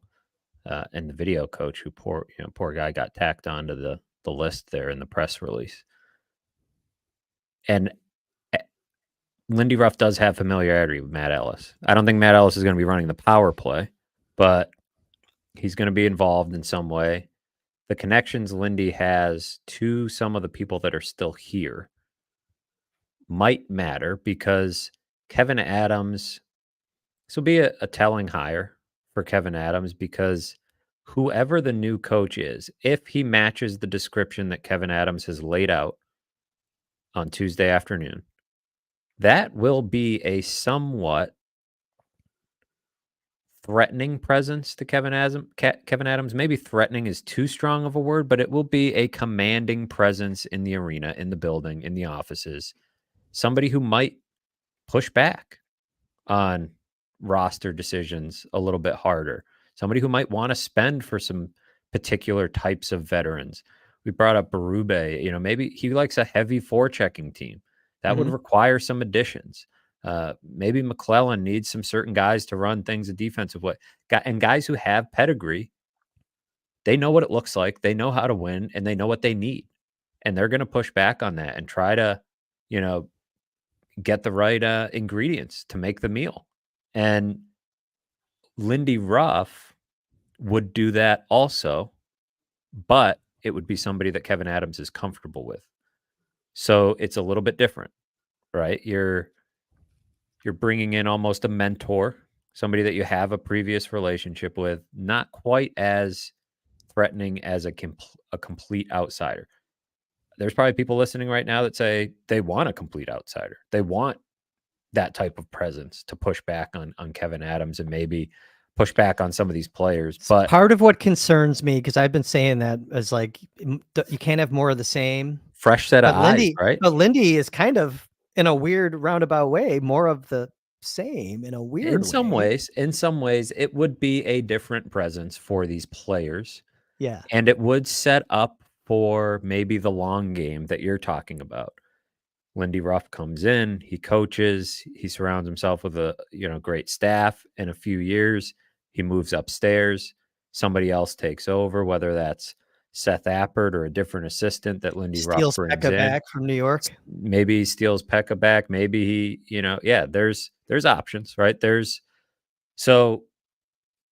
and the video coach who poor guy got tacked onto the list there in the press release. And Lindy Ruff does have familiarity with Matt Ellis. I don't think Matt Ellis is going to be running the power play, but he's going to be involved in some way. The connections Lindy has to some of the people that are still here might matter because Kevyn Adams, this will be a telling hire for Kevyn Adams because whoever the new coach is, if he matches the description that Kevyn Adams has laid out on Tuesday afternoon, that will be a somewhat threatening presence to Kevyn Adams. Maybe threatening is too strong of a word, but it will be a commanding presence in the arena, in the building, in the offices. Somebody who might push back on roster decisions a little bit harder. Somebody who might want to spend for some particular types of veterans. We brought up Berube. Maybe he likes a heavy forechecking team. That would require some additions. Maybe McClellan needs some certain guys to run things a defensive way. And guys who have pedigree, they know what it looks like. They know how to win, and they know what they need. And they're going to push back on that and try to, get the right ingredients to make the meal. And Lindy Ruff would do that also, but it would be somebody that Kevyn Adams is comfortable with. So it's a little bit different, right? You're bringing in almost a mentor, somebody that you have a previous relationship with, not quite as threatening as a complete outsider. There's probably people listening right now that say they want a complete outsider. They want that type of presence to push back on Kevyn Adams and maybe push back on some of these players. But part of what concerns me, because I've been saying that, is like you can't have more of the same. Fresh set of eyes, right? But Lindy is kind of, in a weird roundabout way, more of the same in a weird way. In some ways, it would be a different presence for these players. Yeah. And it would set up for maybe the long game that you're talking about. Lindy Ruff comes in, he coaches, he surrounds himself with a great staff. In a few years, he moves upstairs. Somebody else takes over, whether that's Seth Appert or a different assistant that Lindy Ruff brings Pekka back from New York. Maybe he steals Pekka back. Maybe he, there's options, right? So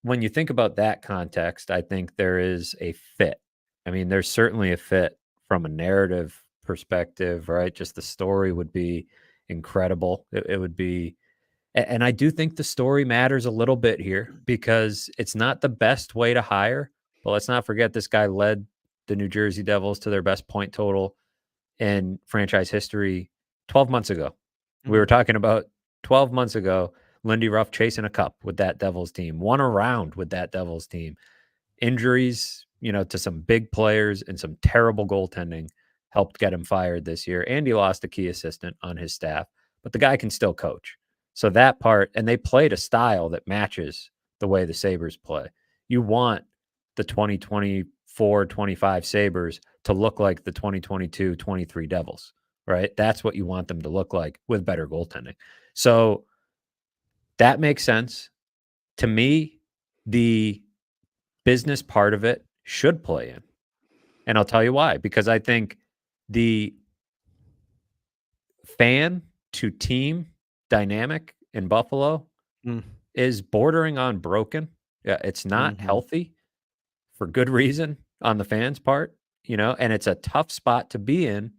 when you think about that context, I think there is a fit. I mean, there's certainly a fit from a narrative perspective, right? Just the story would be incredible. It would be, and I do think the story matters a little bit here because it's not the best way to hire, but let's not forget this guy led the New Jersey Devils to their best point total in franchise history 12 months ago. We were talking about 12 months ago, Lindy Ruff chasing a cup with that Devils team, won a round with that Devils team. Injuries, to some big players and some terrible goaltending helped get him fired this year. And he lost a key assistant on his staff, but the guy can still coach. So that part, and they played a style that matches the way the Sabres play. You want the 2024-25 Sabres to look like the 2022-23 Devils, right? That's what you want them to look like with better goaltending. So that makes sense. To me, the business part of it should play in. And I'll tell you why. Because I think the fan to team dynamic in Buffalo is bordering on broken. Yeah, it's not healthy for good reason on the fans' part, and it's a tough spot to be in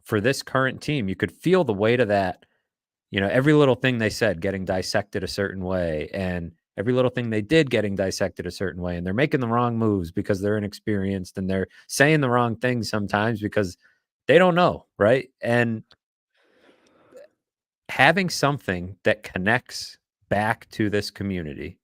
for this current team. You could feel the weight of that, every little thing they said getting dissected a certain way, and every little thing they did getting dissected a certain way, and they're making the wrong moves because they're inexperienced, and they're saying the wrong things sometimes because they don't know, right? And having something that connects back to this community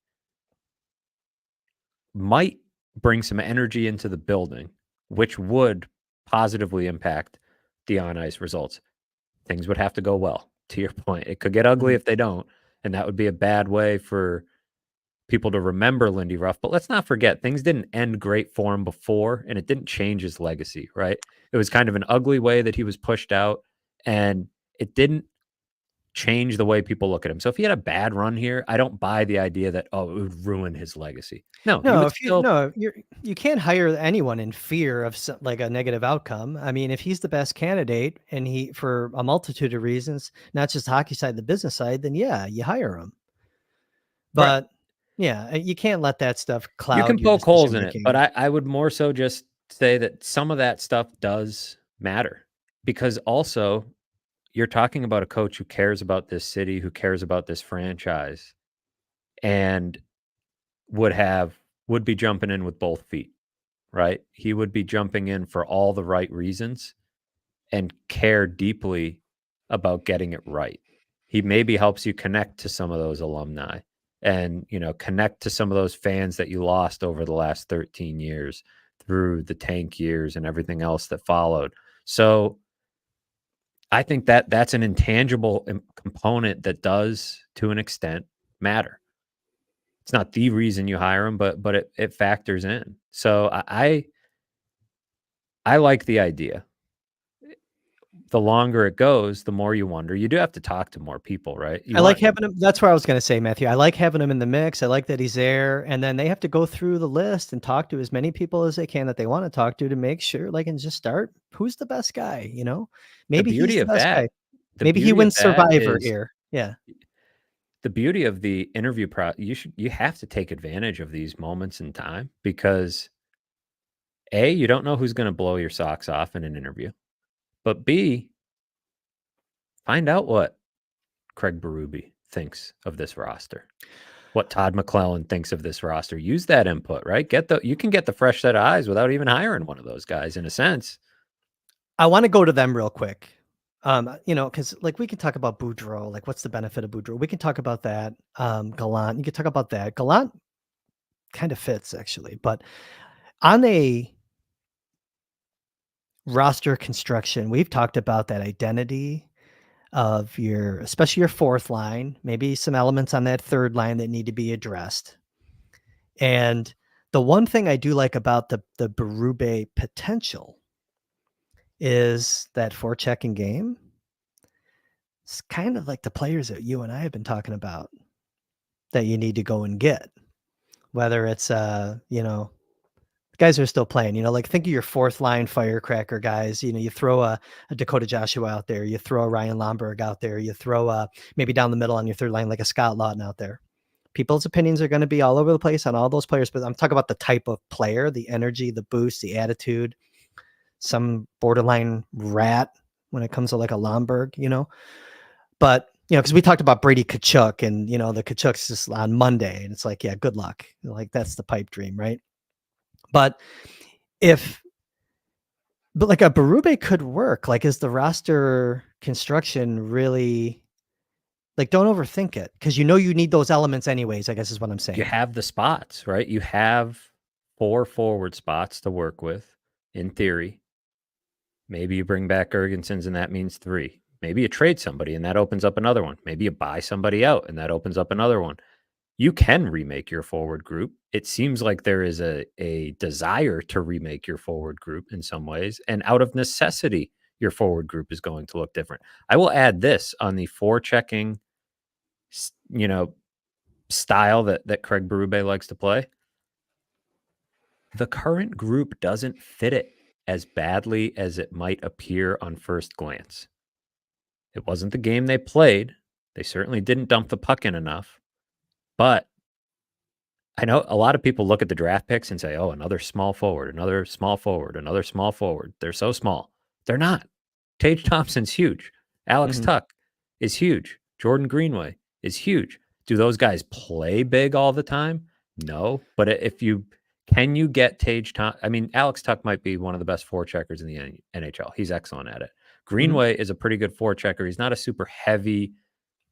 might bring some energy into the building, which would positively impact the on-ice results. Things would have to go well, to your point. It could get ugly if they don't, and that would be a bad way for people to remember Lindy Ruff. But let's not forget, things didn't end great for him before, and it didn't change his legacy, right? It was kind of an ugly way that he was pushed out, and it didn't change the way people look at him. So if he had a bad run here, I don't buy the idea that, oh, it would ruin his legacy. No, he would still. You can't hire anyone in fear of like a negative outcome. I mean, if he's the best candidate and he, for a multitude of reasons, not just the hockey side, the business side, then yeah, you hire him. But right. yeah, you can't let that stuff cloud. You can your poke holes in it, decision-making. but I would more so just say that some of that stuff does matter, because also you're talking about a coach who cares about this city, who cares about this franchise, and would be jumping in with both feet, right? He would be jumping in for all the right reasons and care deeply about getting it right. He maybe helps you connect to some of those alumni and, connect to some of those fans that you lost over the last 13 years through the tank years and everything else that followed. So I think that that's an intangible component that does, to an extent, matter. It's not the reason you hire him, but it factors in. So I like the idea. The longer it goes, the more you wonder. You do have to talk to more people, right? I like having him. That's what I was going to say, Matthew. I like having him in the mix. I like that he's there. And then they have to go through the list and talk to as many people as they can that they want to talk to make sure, like, and just start. Who's the best guy? Maybe he's the best guy. Maybe he wins Survivor here. Yeah. The beauty of the interview process, you have to take advantage of these moments in time, because A, you don't know who's going to blow your socks off in an interview. But B, find out what Craig Berube thinks of this roster, what Todd McClellan thinks of this roster. Use that input, right? You can get the fresh set of eyes without even hiring one of those guys, in a sense. I want to go to them real quick. Because like we can talk about Boudreau, like what's the benefit of Boudreau? We can talk about that. Gallant, you can talk about that. Gallant kind of fits actually, but on a roster construction, we've talked about that identity of especially your fourth line, maybe some elements on that third line that need to be addressed. And the one thing I do like about the Berube potential is that forechecking game. It's kind of like the players that you and I have been talking about that you need to go and get, whether it's, guys are still playing, like think of your fourth line firecracker guys. You throw a Dakota Joshua out there, you throw a Ryan Lomberg out there, you throw maybe down the middle on your third line, like a Scott Lawton out there. People's opinions are going to be all over the place on all those players, but I'm talking about the type of player, the energy, the boost, the attitude, some borderline rat when it comes to like a Lomberg, but because we talked about Brady Tkachuk and, the Tkachuk's just on Monday and it's like, yeah, good luck. Like that's the pipe dream. Right. But like a Berube could work, like, is the roster construction really, like, don't overthink it, because you need those elements anyways, I guess is what I'm saying. You have the spots, right? You have 4 forward spots to work with, in theory. Maybe you bring back Ergensons and that means 3. Maybe you trade somebody and that opens up another one. Maybe you buy somebody out and that opens up another one. You can remake your forward group. It seems like there is a desire to remake your forward group in some ways, and out of necessity, your forward group is going to look different. I will add this on the forechecking, style that Craig Berube likes to play. The current group doesn't fit it as badly as it might appear on first glance. It wasn't the game they played. They certainly didn't dump the puck in enough. But I know a lot of people look at the draft picks and say, oh, another small forward, another small forward, another small forward. They're so small. They're not. Tage Thompson's huge. Alex Tuck is huge. Jordan Greenway is huge. Do those guys play big all the time? No. But can you get Tage Thompson? I mean, Alex Tuck might be one of the best forecheckers in the NHL. He's excellent at it. Greenway is a pretty good forechecker. He's not a super heavy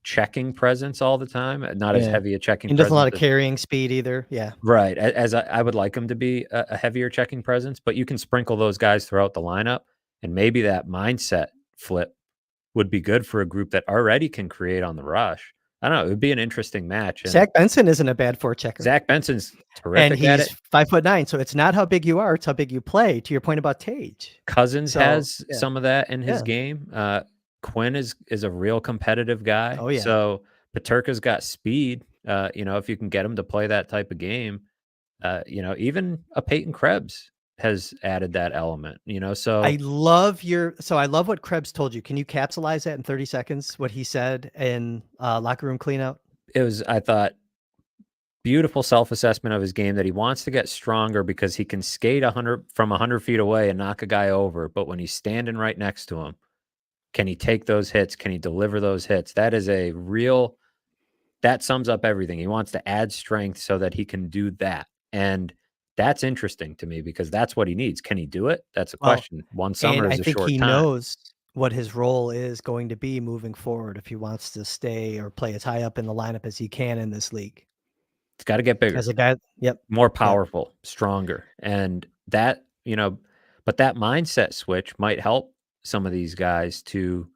checking presence all the time, not as heavy a checking presence. He does a lot of carrying speed either. Yeah. Right. As I would like him to be a heavier checking presence, but you can sprinkle those guys throughout the lineup And maybe that mindset flip would be good for a group that already can create on the rush. I don't know. It would be an interesting match. And Zach Benson isn't a bad forechecker. Zach Benson's And terrific at he's it. 5'9", so it's not how big you are, it's how big you play, to your point about Tage. Cousins So, has yeah. some of that in his Yeah. game. Quinn is a real competitive guy. Oh, yeah. So Peterka's got speed. If you can get him to play that type of game, even a Peyton Krebs has added that element, so I love what Krebs told you. Can you capsulize that in 30 seconds, what he said in locker room cleanout? it was, I thought, beautiful self-assessment of his game, that he wants to get stronger because he can skate 100 feet away and knock a guy over. But when he's standing right next to him, can he take those hits? Can he deliver those hits? That sums up everything. He wants to add strength so that he can do that. And that's interesting to me because that's what he needs. Can he do it? That's a question. One summer And I is a think short he time. knows what his role is going to be moving forward if he wants to stay or play as high up in the lineup as he can in this league. It's got to get bigger. As a guy, more powerful, stronger. And that, but that mindset switch might help some of these guys to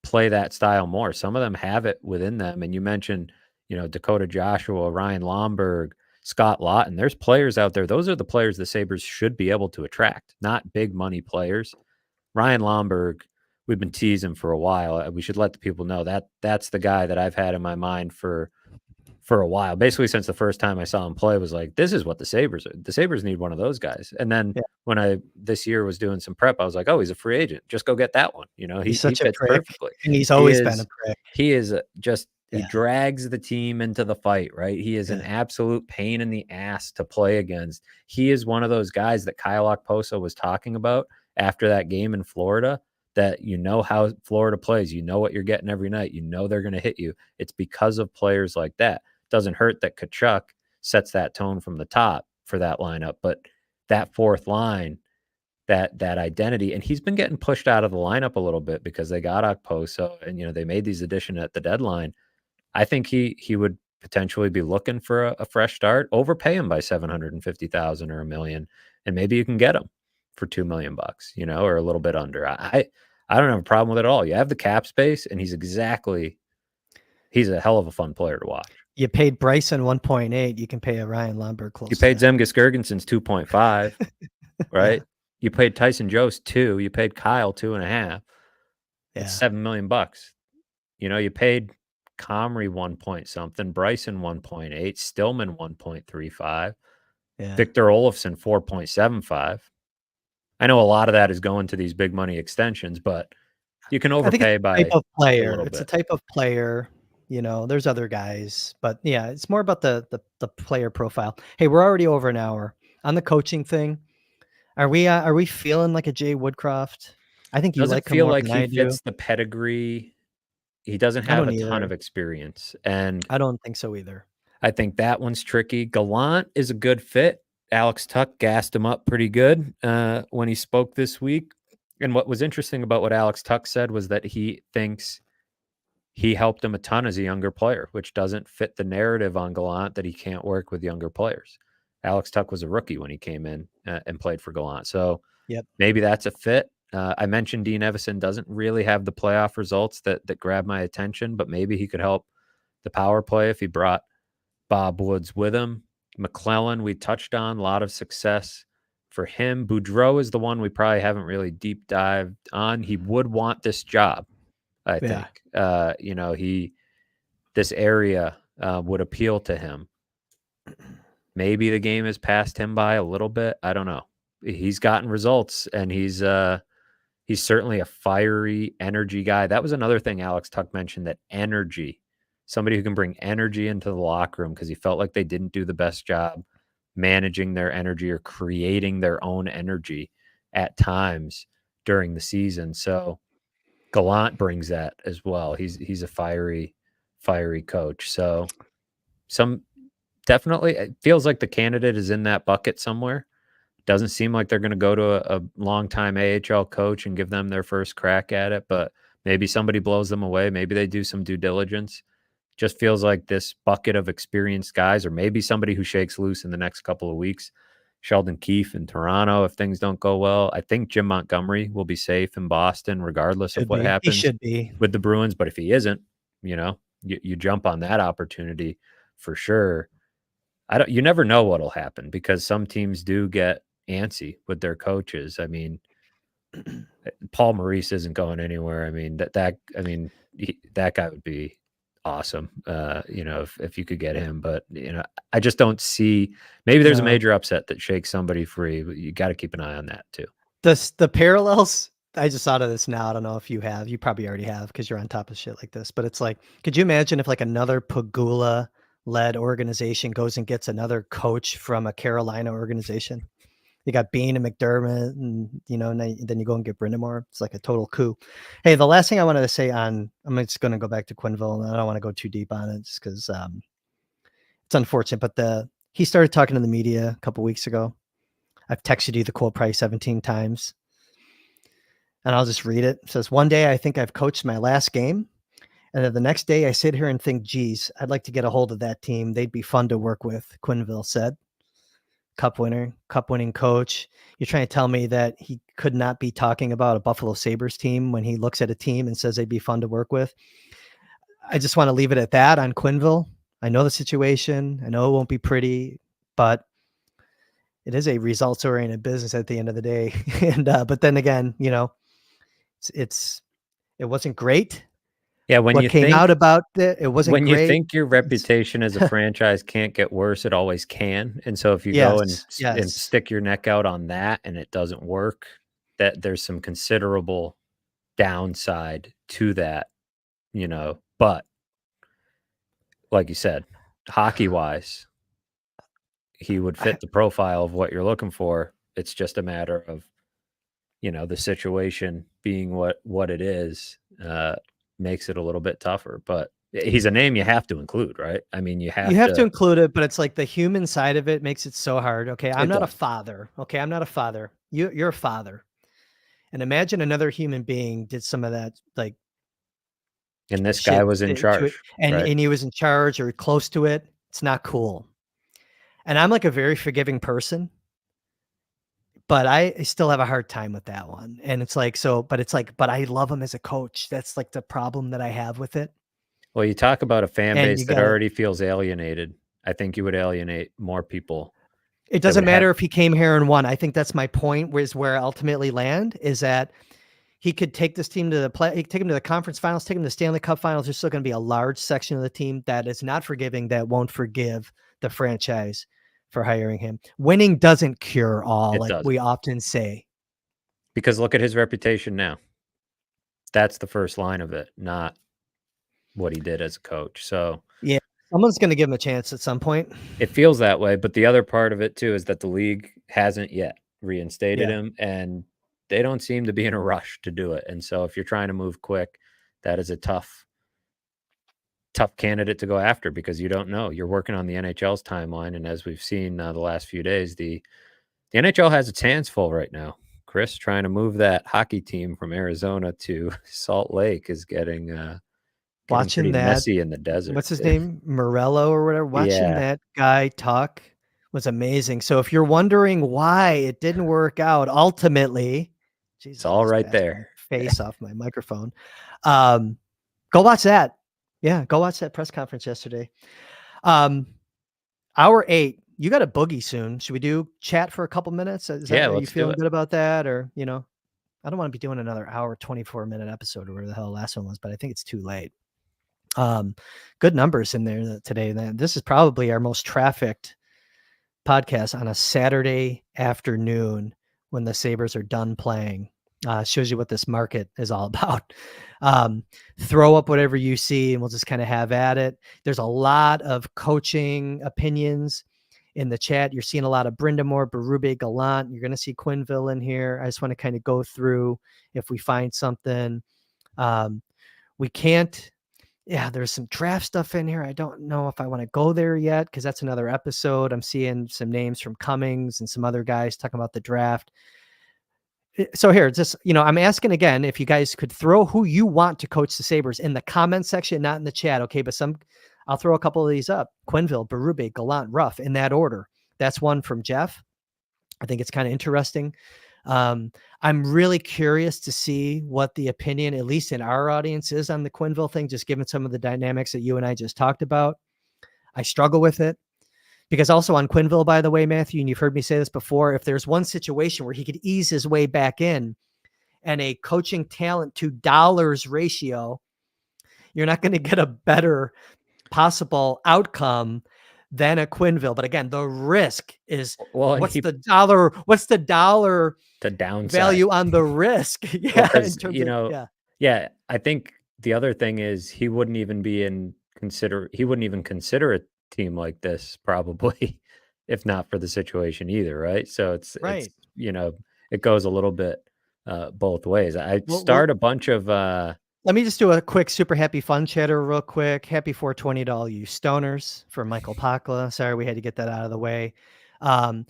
play that style more. Some of them have it within them. And you mentioned, Dakota Joshua, Ryan Lomberg, Scott Lawton. There's players out there. Those are the players the Sabres should be able to attract, not big money players. Ryan Lomberg, we've been teasing for a while. We should let the people know that that's the guy that I've had in my mind for a while, basically since the first time I saw him play. Was like, this is what the Sabres are. The Sabres need one of those guys. And then when this year was doing some prep, I was like, oh, he's a free agent. Just go get that one. he's He such a fits prick, perfectly. and he's always been a prick. He is he drags the team into the fight, right? He is an absolute pain in the ass to play against. He is one of those guys that Kyle Okposo was talking about after that game in Florida, that how Florida plays. You know what you're getting every night. They're going to hit you. It's because of players like that. Doesn't hurt that Tkachuk sets that tone from the top for that lineup, but that fourth line, that identity, and he's been getting pushed out of the lineup a little bit because they got Okposo, and they made these additions at the deadline. I think he would potentially be looking for a fresh start. Overpay him by $750,000 or $1 million, and maybe you can get him for $2 million, or a little bit under. I don't have a problem with it at all. You have the cap space, and he's a hell of a fun player to watch. You paid Bryson 1.8. You can pay a Ryan Lomberg close. You paid Zemgus Girgensons 2.5, right? You paid Tyson Jost 2. You paid Kyle 2.5. That's $7 million. You paid Comrie 1 point something, Bryson 1.8, Stillman 1.35, Victor Olofsson 4.75. I know a lot of that is going to these big money extensions, but you can overpay by type of player. a little It's bit. a type of player. There's other guys, but yeah, it's more about the player profile. Hey, we're already over an hour on the coaching thing. Are we feeling like a Jay Woodcroft? I think you doesn't like him feel more like than he I do. fits the pedigree. He doesn't have a ton of experience, and I don't think so either. I think that one's tricky. Gallant is a good fit. Alex Tuck gassed him up pretty good when he spoke this week. And what was interesting about what Alex Tuck said was that he thinks he helped him a ton as a younger player, which doesn't fit the narrative on Gallant that he can't work with younger players. Alex Tuck was a rookie when he came in and played for Gallant. So maybe that's a fit. I mentioned Dean Evison doesn't really have the playoff results that grab my attention, but maybe he could help the power play if he brought Bob Woods with him. McClellan, we touched on, a lot of success for him. Boudreau is the one we probably haven't really deep dived on. He would want this job, I think. This area would appeal to him. Maybe the game has passed him by a little bit. I don't know. He's gotten results, and he's certainly a fiery energy guy. That was another thing Alex Tuck mentioned, that energy. Somebody who can bring energy into the locker room, because he felt like they didn't do the best job managing their energy or creating their own energy at times during the season. So Gallant brings that as well. He's a fiery coach. So definitely, it feels like the candidate is in that bucket somewhere. Doesn't seem like they're going to go to a long-time AHL coach and give them their first crack at it, but maybe somebody blows them away. Maybe they do some due diligence. Just feels like this bucket of experienced guys, or maybe somebody who shakes loose in the next couple of weeks, Sheldon Keefe in Toronto if things don't go well. I think Jim Montgomery will be safe in Boston regardless of what He happens should be. with the Bruins. But if he isn't, you jump on that opportunity for sure. You never know what'll happen because some teams do get antsy with their coaches. I mean, Paul Maurice isn't going anywhere. I mean, that guy would be awesome. If you could get him, but I just don't see. Maybe there's a major upset that shakes somebody free. But you got to keep an eye on that too. The parallels. I just thought of this now. I don't know if you have. You probably already have because you're on top of shit like this. But it's like, could you imagine if like another Pagula-led organization goes and gets another coach from a Carolina organization? You got Bean and McDermott, and then you go and get Brindamore. It's like a total coup. Hey, the last thing I wanted to say I'm just going to go back to Quenneville, and I don't want to go too deep on it just because it's unfortunate. But he started talking to the media a couple weeks ago. I've texted you the quote probably 17 times, and I'll just read it. It says, "One day I think I've coached my last game, and then the next day I sit here and think, geez, I'd like to get a hold of that team. They'd be fun to work with," Quenneville said. Cup winning coach. You're trying to tell me that he could not be talking about a Buffalo Sabres team when he looks at a team and says they'd be fun to work with? I just want to leave it at that on Quenneville. I know the situation. I know it won't be pretty, but it is a results-oriented business at the end of the day. And but then again, it wasn't great. Yeah, when what you came think, out about it wasn't when great. you think your reputation as a franchise can't get worse, it always can. And so if you go and stick your neck out on that and it doesn't work, that there's some considerable downside to that, But like you said, hockey-wise, he would fit the profile of what you're looking for. It's just a matter of, the situation being what it is. Makes it a little bit tougher, but he's a name you have to include, right? I mean, you have to include it, but it's like the human side of it makes it so hard. Okay, I'm not a father. Okay, I'm not a father. You're a father. And imagine another human being did some of that, like, and this guy was in charge, and he was in charge or close to it. It's not cool. And I'm like a very forgiving person, but I still have a hard time with that one. And it's like, but I love him as a coach. That's like the problem that I have with it. Well, you talk about a fan base that already feels alienated. I think you would alienate more people. It doesn't matter if he came here and won. I think that's my point, where I ultimately land is that he could take this team to take him to the conference finals, take him to the Stanley Cup finals. There's still going to be a large section of the team that is not forgiving, that won't forgive the franchise for hiring him. Winning doesn't cure all, we often say. Because look at his reputation now. That's the first line of it, not what he did as a coach. So yeah, someone's going to give him a chance at some point. It feels that way, but the other part of it too is that the league hasn't yet reinstated him, and they don't seem to be in a rush to do it. And so if you're trying to move quick, that is a tough candidate to go after because you don't know. You're working on the NHL's timeline, and as we've seen the last few days, the NHL has its hands full right now. Kris trying to move that hockey team from Arizona to Salt Lake is getting watching that messy in the desert. What's his name? Morello or whatever. Watching that guy talk was amazing. So if you're wondering why it didn't work out, ultimately, Jesus, it's all right there. Face off my microphone. Go watch that. Yeah, go watch that press conference yesterday. Hour 8. You got a boogie soon. Should we do chat for a couple minutes? Are you feeling good about that? Or, I don't want to be doing another hour, 24-minute episode or whatever the hell the last one was, but I think it's too late. Good numbers in there today. This is probably our most trafficked podcast on a Saturday afternoon when the Sabres are done playing. Shows you what this market is all about. Throw up whatever you see and we'll just kind of have at it. There's a lot of coaching opinions in the chat. You're seeing a lot of Brindamore, Berube, Gallant. You're going to see Quenneville in here. I just want to kind of go through if we find something. We can't. Yeah, there's some draft stuff in here. I don't know if I want to go there yet because that's another episode. I'm seeing some names from Cummings and some other guys talking about the draft. So here, just, I'm asking again, if you guys could throw who you want to coach the Sabres in the comment section, not in the chat. Okay. But I'll throw a couple of these up. Quenneville, Berube, Gallant, Ruff in that order. That's one from Jeff. I think it's kind of interesting. I'm really curious to see what the opinion, at least in our audience, is on the Quenneville thing, just given some of the dynamics that you and I just talked about. I struggle with it because also on Quenneville, by the way, Matthew, and you've heard me say this before, if there's one situation where he could ease his way back in and a coaching talent to dollars ratio, you're not going to get a better possible outcome than a Quenneville. But again, the risk is Well, and what's the dollar the downside. value on the risk? Well, In 'cause, terms of, yeah, I think the other thing is he wouldn't even consider a team like this probably if not for the situation either, right? So right. it goes a little bit, both ways. I Well, start a bunch of, let me just do a quick super happy fun chatter real quick. Happy 420 to all you stoners for Michael Pakla. Sorry, we had to get that out of the way. Um,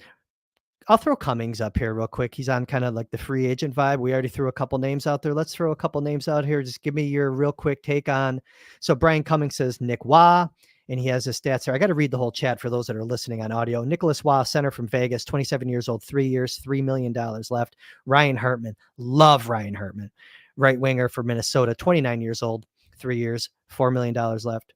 I'll throw Cummings up here real quick. He's on kind of like the free agent vibe. We already threw a couple names out there. Let's throw a couple names out here. Just give me your real quick take on. So Brian Cummings says Nick Waugh, and he has his stats here. I got to read the whole chat for those that are listening on audio. Nicholas Waugh, center from Vegas, 27 years old, 3 years, $3 million left. Ryan Hartman, love Ryan Hartman, right winger for Minnesota, 29 years old, 3 years, $4 million left.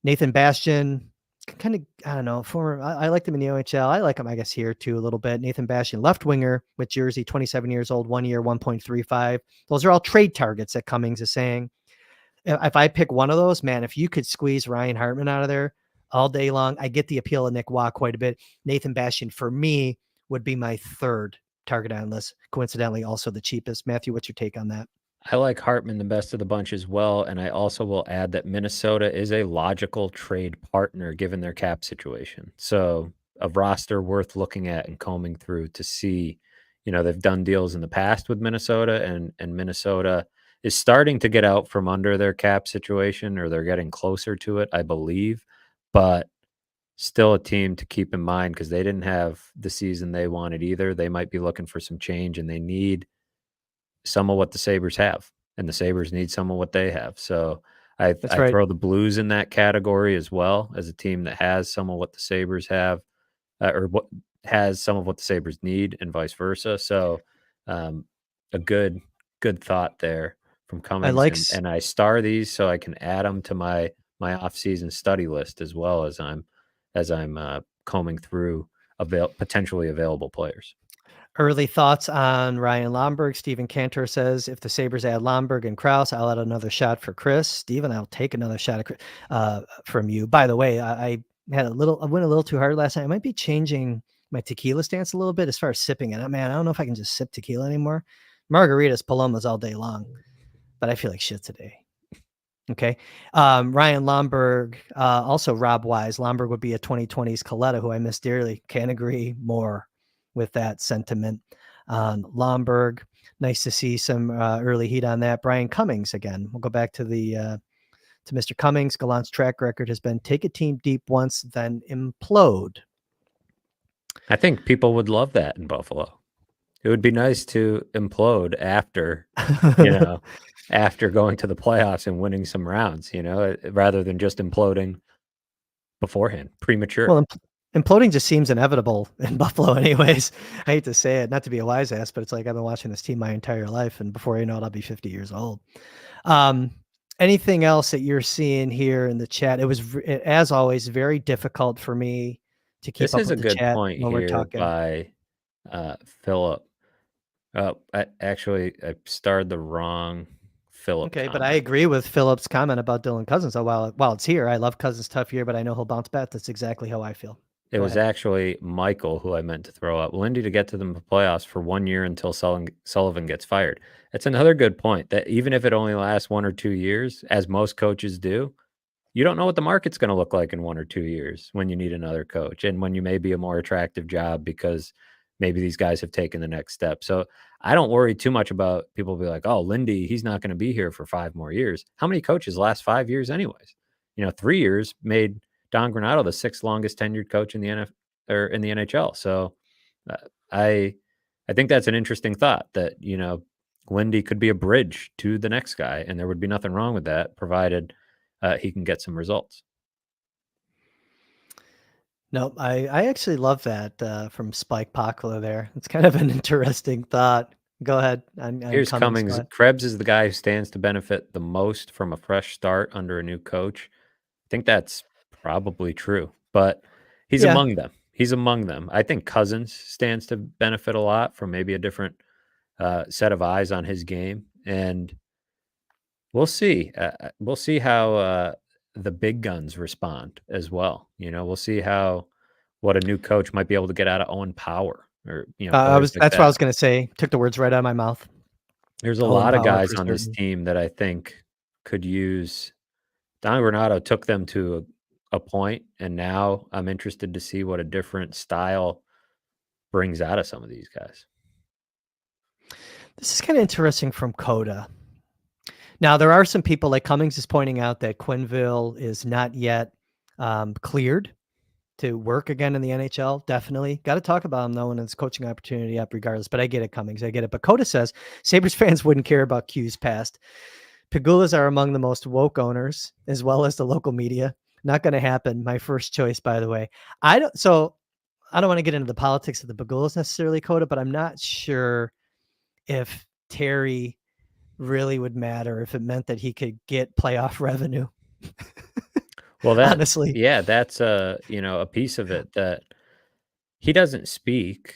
Nathan Bastian, kind of, I don't know, I liked him in the OHL. I like him, I guess, here too a little bit. Nathan Bastian, left winger with Jersey, 27 years old, 1 year, 1.35. Those are all trade targets that Cummings is saying. If I pick one of those, man, if you could squeeze Ryan Hartman out of there all day long, I get the appeal of Nick Waugh quite a bit. Nathan Bastian, for me, would be my third target on list. Coincidentally, also the cheapest. Matthew, what's your take on that? I like Hartman the best of the bunch as well, and I also will add that Minnesota is a logical trade partner given their cap situation. So, a roster worth looking at and combing through to see, they've done deals in the past with Minnesota, and Minnesota is starting to get out from under their cap situation, or they're getting closer to it, I believe. But still a team to keep in mind because they didn't have the season they wanted either. They might be looking for some change, and they need some of what the Sabres have, and the Sabres need some of what they have. So That's I right. throw the Blues in that category as well as a team that has some of what the Sabres have, or what has some of what the Sabres need, and vice versa. So a good thought there from I Cummings, like and I star these so I can add them to my off-season study list as well as I'm combing through potentially available players. early thoughts on Ryan Lomberg. Steven Cantor says, if the Sabres add Lomberg and Krause, I'll add another shot for Kris. Steven, I'll take another shot from you. By the way, I went a little too hard last night. I might be changing my tequila stance a little bit as far as sipping it. Man, I don't know if I can just sip tequila anymore. Margaritas, palomas all day long, but I feel like shit today. Okay. Ryan Lomberg, also Rob Wise. Lomberg would be a 2020s Coletta, who I miss dearly. Can't agree more with that sentiment. Lomberg, nice to see some early heat on that. Brian Cummings again. We'll go back to to Mr. Cummings. Gallant's track record has been take a team deep once, then implode. I think people would love that in Buffalo. It would be nice to implode after, after going to the playoffs and winning some rounds, rather than just imploding beforehand, premature. Well, imploding just seems inevitable in Buffalo anyways. I hate to say it, not to be a wise ass, but it's like I've been watching this team my entire life, and before you know it, I'll be 50 years old. Anything else that you're seeing here in the chat? It was, as always, very difficult for me to keep This up is a with the good chat point when we're here talking. by Philip. I starred the wrong Philip Okay, but I comment. agree with Philip's comment about Dylan Cousins. So while it's here, I love Cousins' tough year, but I know he'll bounce back. That's exactly how I feel. It Go was ahead. actually Michael who I meant to throw up. Lindy to get to the playoffs for 1 year until Sullivan gets fired. That's another good point, that even if it only lasts 1 or 2 years, as most coaches do, you don't know what the market's gonna look like in 1 or 2 years when you need another coach, and when you may be a more attractive job because maybe these guys have taken the next step. So, I don't worry too much about people be like, "Oh, Lindy, he's not gonna be here for 5 more years." How many coaches last 5 years anyways? 3 years made Don Granato the 6th longest tenured coach in the in the NHL. So, uh, I I think that's an interesting thought that, Lindy could be a bridge to the next guy, and there would be nothing wrong with that, provided he can get some results. Nope, I actually love that, from Spike Pacla there. It's kind of an interesting thought. Go ahead, on Here's Cummings, go Cummings. ahead. Krebs is the guy who stands to benefit the most from a fresh start under a new coach. I think that's probably true, but he's Yeah, among them. He's among them. I think Cousins stands to benefit a lot from maybe a different set of eyes on his game, and we'll see. We'll see how the big guns respond as well. We'll see how what a new coach might be able to get out of Owen Power or I players was like that's what I that. was gonna say, took the words right out of my mouth. There's a Owen lot of Power guys for on this certain. team that I think could use. Don Granato took them to a point, and now I'm interested to see what a different style brings out of some of these guys. This is kinda interesting from Coda. Now, there are some people like Cummings is pointing out that Quenneville is not yet, cleared to work again in the NHL. Definitely. Gotta talk about him, though, when it's coaching opportunity up regardless, but I get it, Cummings, I get it. But Coda says, "Sabres fans wouldn't care about Q's past. Pagulas are among the most woke owners, as well as the local media. Not gonna happen." My first choice, by the way. I don't wanna get into the politics of the Pagulas necessarily, Coda, but I'm not sure if Terry really would matter if it meant that he could get playoff revenue. Well, Honestly. that's a piece of it that he doesn't speak.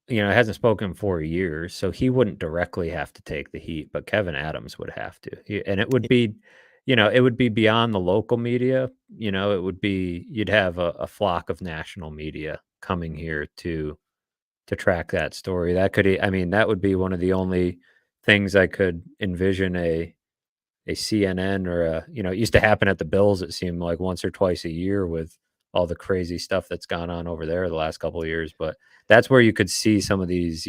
Hasn't spoken for years, so he wouldn't directly have to take the heat, but Kevin Adams would have to. And it would be beyond the local media. It would be you'd have a flock of national media coming here to track that story. I mean, that would be one of the only things I could envision a CNN or it used to happen at the Bills, it seemed like once or twice a year with all the crazy stuff that's gone on over there the last couple of years. But that's where you could see some of these,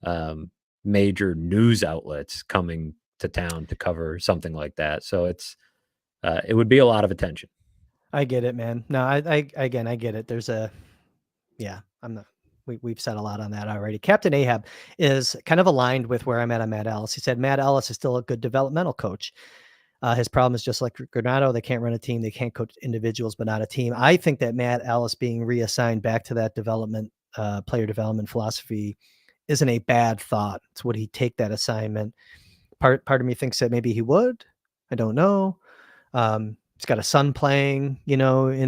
um, major news outlets coming to town to cover something like that. So it would be a lot of attention. I get it, man. No, I get it. Yeah, I'm not, we've said a lot on that already. Captain Ahab is kind of aligned with where I'm at on Matt Ellis. He said Matt Ellis is still a good developmental coach. His problem is just like Granato, they can't run a team. They can't coach individuals, but not a team. I think that Matt Ellis being reassigned back to that player development philosophy isn't a bad thought. It's would he take that assignment? Part of me thinks that maybe he would. I don't know. He's got a son playing, in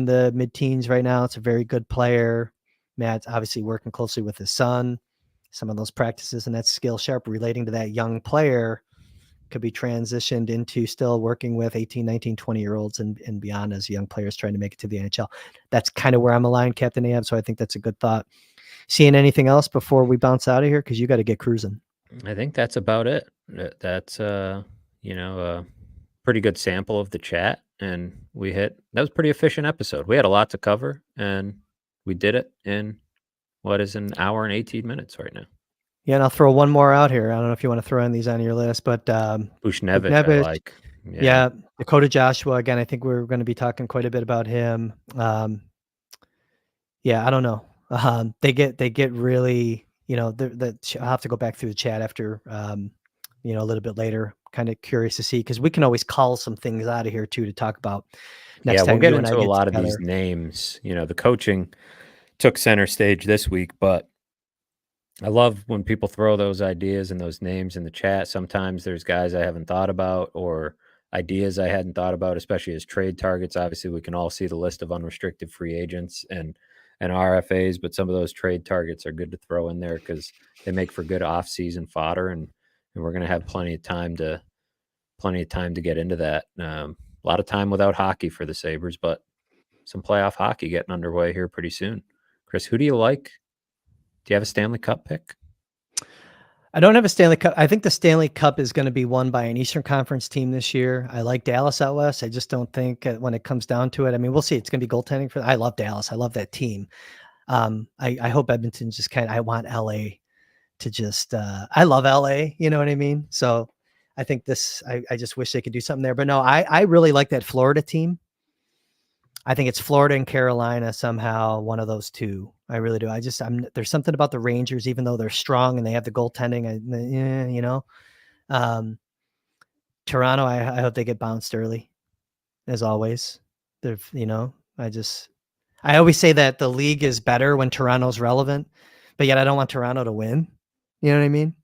the mid-teens right now. It's a very good player. Matt's obviously working closely with his son. Some of those practices and that skill sharp relating to that young player could be transitioned into still working with 18, 19, 20-year-olds and beyond as young players trying to make it to the NHL. That's kind of where I'm aligned, Captain Ahab. So I think that's a good thought. Seeing anything else before we bounce out of here? Because you got to get cruising. I think that's about it. That's a pretty good sample of the chat, and that was a pretty efficient episode. We had a lot to cover, and we did it in what is an hour and 18 minutes right now. Yeah, and I'll throw one more out here. I don't know if you want to throw in these on your list, but Bushnevich, I Buchnevich, like. Yeah. yeah, Dakota Joshua again. I think we're going to be talking quite a bit about him. Yeah, I don't know. They get really, I'll have to go back through the chat after, a little bit later. Kind of curious to see because we can always call some things out of here too to talk about Yeah, next we'll time get you and I into a get lot of these together. names. The coaching took center stage this week, but I love when people throw those ideas and those names in the chat. Sometimes there's guys I haven't thought about or ideas I hadn't thought about, especially as trade targets. Obviously, we can all see the list of unrestricted free agents and RFAs, but some of those trade targets are good to throw in there because they make for good off-season fodder, and we're going to have plenty of time to get into that. A lot of time without hockey for the Sabres, but some playoff hockey getting underway here pretty soon. Kris, who do you like? Do you have a Stanley Cup pick? I don't have a Stanley Cup. I think the Stanley Cup is going to be won by an Eastern Conference team this year. I like Dallas out west. I just don't think when it comes down to it. I mean, we'll see. It's going to be goaltending for. I love Dallas. I love that team. I hope Edmonton just I want LA to just. I love LA. You know what I mean? So I think this. I just wish they could do something there. But no, I really like that Florida team. I think it's Florida and Carolina somehow, one of those two. I really do. There's something about the Rangers, even though they're strong and they have the goaltending. Um, Toronto, I hope they get bounced early, as always. They're, I just, I always say that the league is better when Toronto's relevant, but yet I don't want Toronto to win. You know what I mean?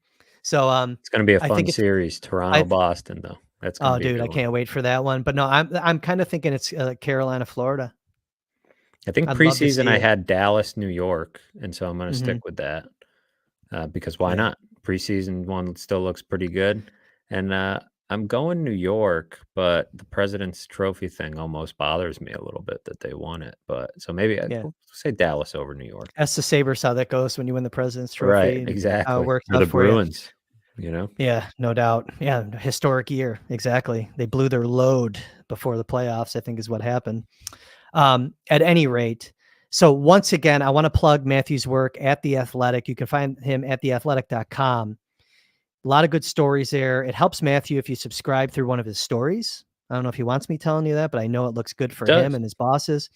So It's going to be a I fun think it's series, I Toronto-Boston, though. That's going to oh be a dude, good I one. can't wait for that one. But no, I'm kind of thinking it's Carolina, Florida. I think I'd love to preseason see I it. had Dallas, New York, and so I'm going to Mhm. stick with that because why Yeah. not? Preseason one still looks pretty good, and I'm going New York, but the President's Trophy thing almost bothers me a little bit that they won it. But so maybe I'd Yeah. say Dallas over New York. That's the Sabres how that goes when you win the President's Right, Trophy and how it exactly. works Or out the for you. Bruins, you know? Yeah, no doubt. Yeah, historic year. Exactly. They blew their load before the playoffs, I think is what happened. At any rate, so once again, I want to plug Matthew's work at The Athletic. You can find him at theathletic.com. A lot of good stories there. It helps Matthew if you subscribe through one of his stories. I don't know if he wants me telling you that, but I know it looks good It for him does. and his bosses.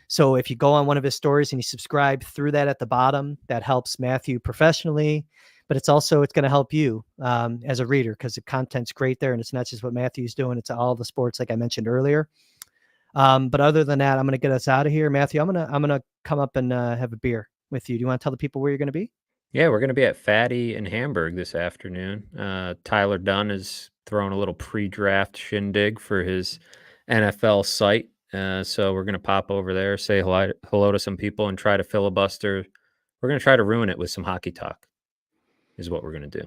So if you go on one of his stories and you subscribe through that at the bottom, that helps Matthew professionally, but it's going to help you as a reader because the content's great there. And it's not just what Matthew's doing. It's all the sports, like I mentioned earlier. But other than that, I'm going to get us out of here. Matthew, I'm going to come up and have a beer with you. Do you want to tell the people where you're going to be? Yeah, we're gonna be at Fatty in Hamburg this afternoon. Tyler Dunn is throwing a little pre-draft shindig for his NFL site. So we're gonna pop over there, say hello to some people, and try to filibuster. We're gonna try to ruin it with some hockey talk, is what we're gonna do.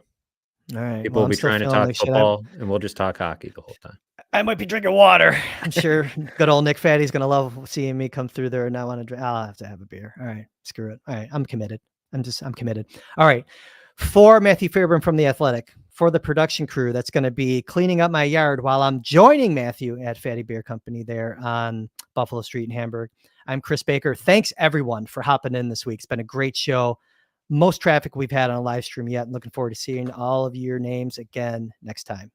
All right. People Well, will I'm be still trying to feeling talk like shit. football, and we'll just talk hockey the whole time. I might be drinking water. I'm sure good old Nick Fatty's going to love seeing me come through there and not want to drink. I'll have to have a beer. All right. Screw it. All right. I'm committed. I'm committed. All right. For Matthew Fairburn from The Athletic, for the production crew that's going to be cleaning up my yard while I'm joining Matthew at Fatty Beer Company there on Buffalo Street in Hamburg. I'm Kris Baker. Thanks everyone for hopping in this week. It's been a great show. Most traffic we've had on a live stream yet. I'm looking forward to seeing all of your names again next time.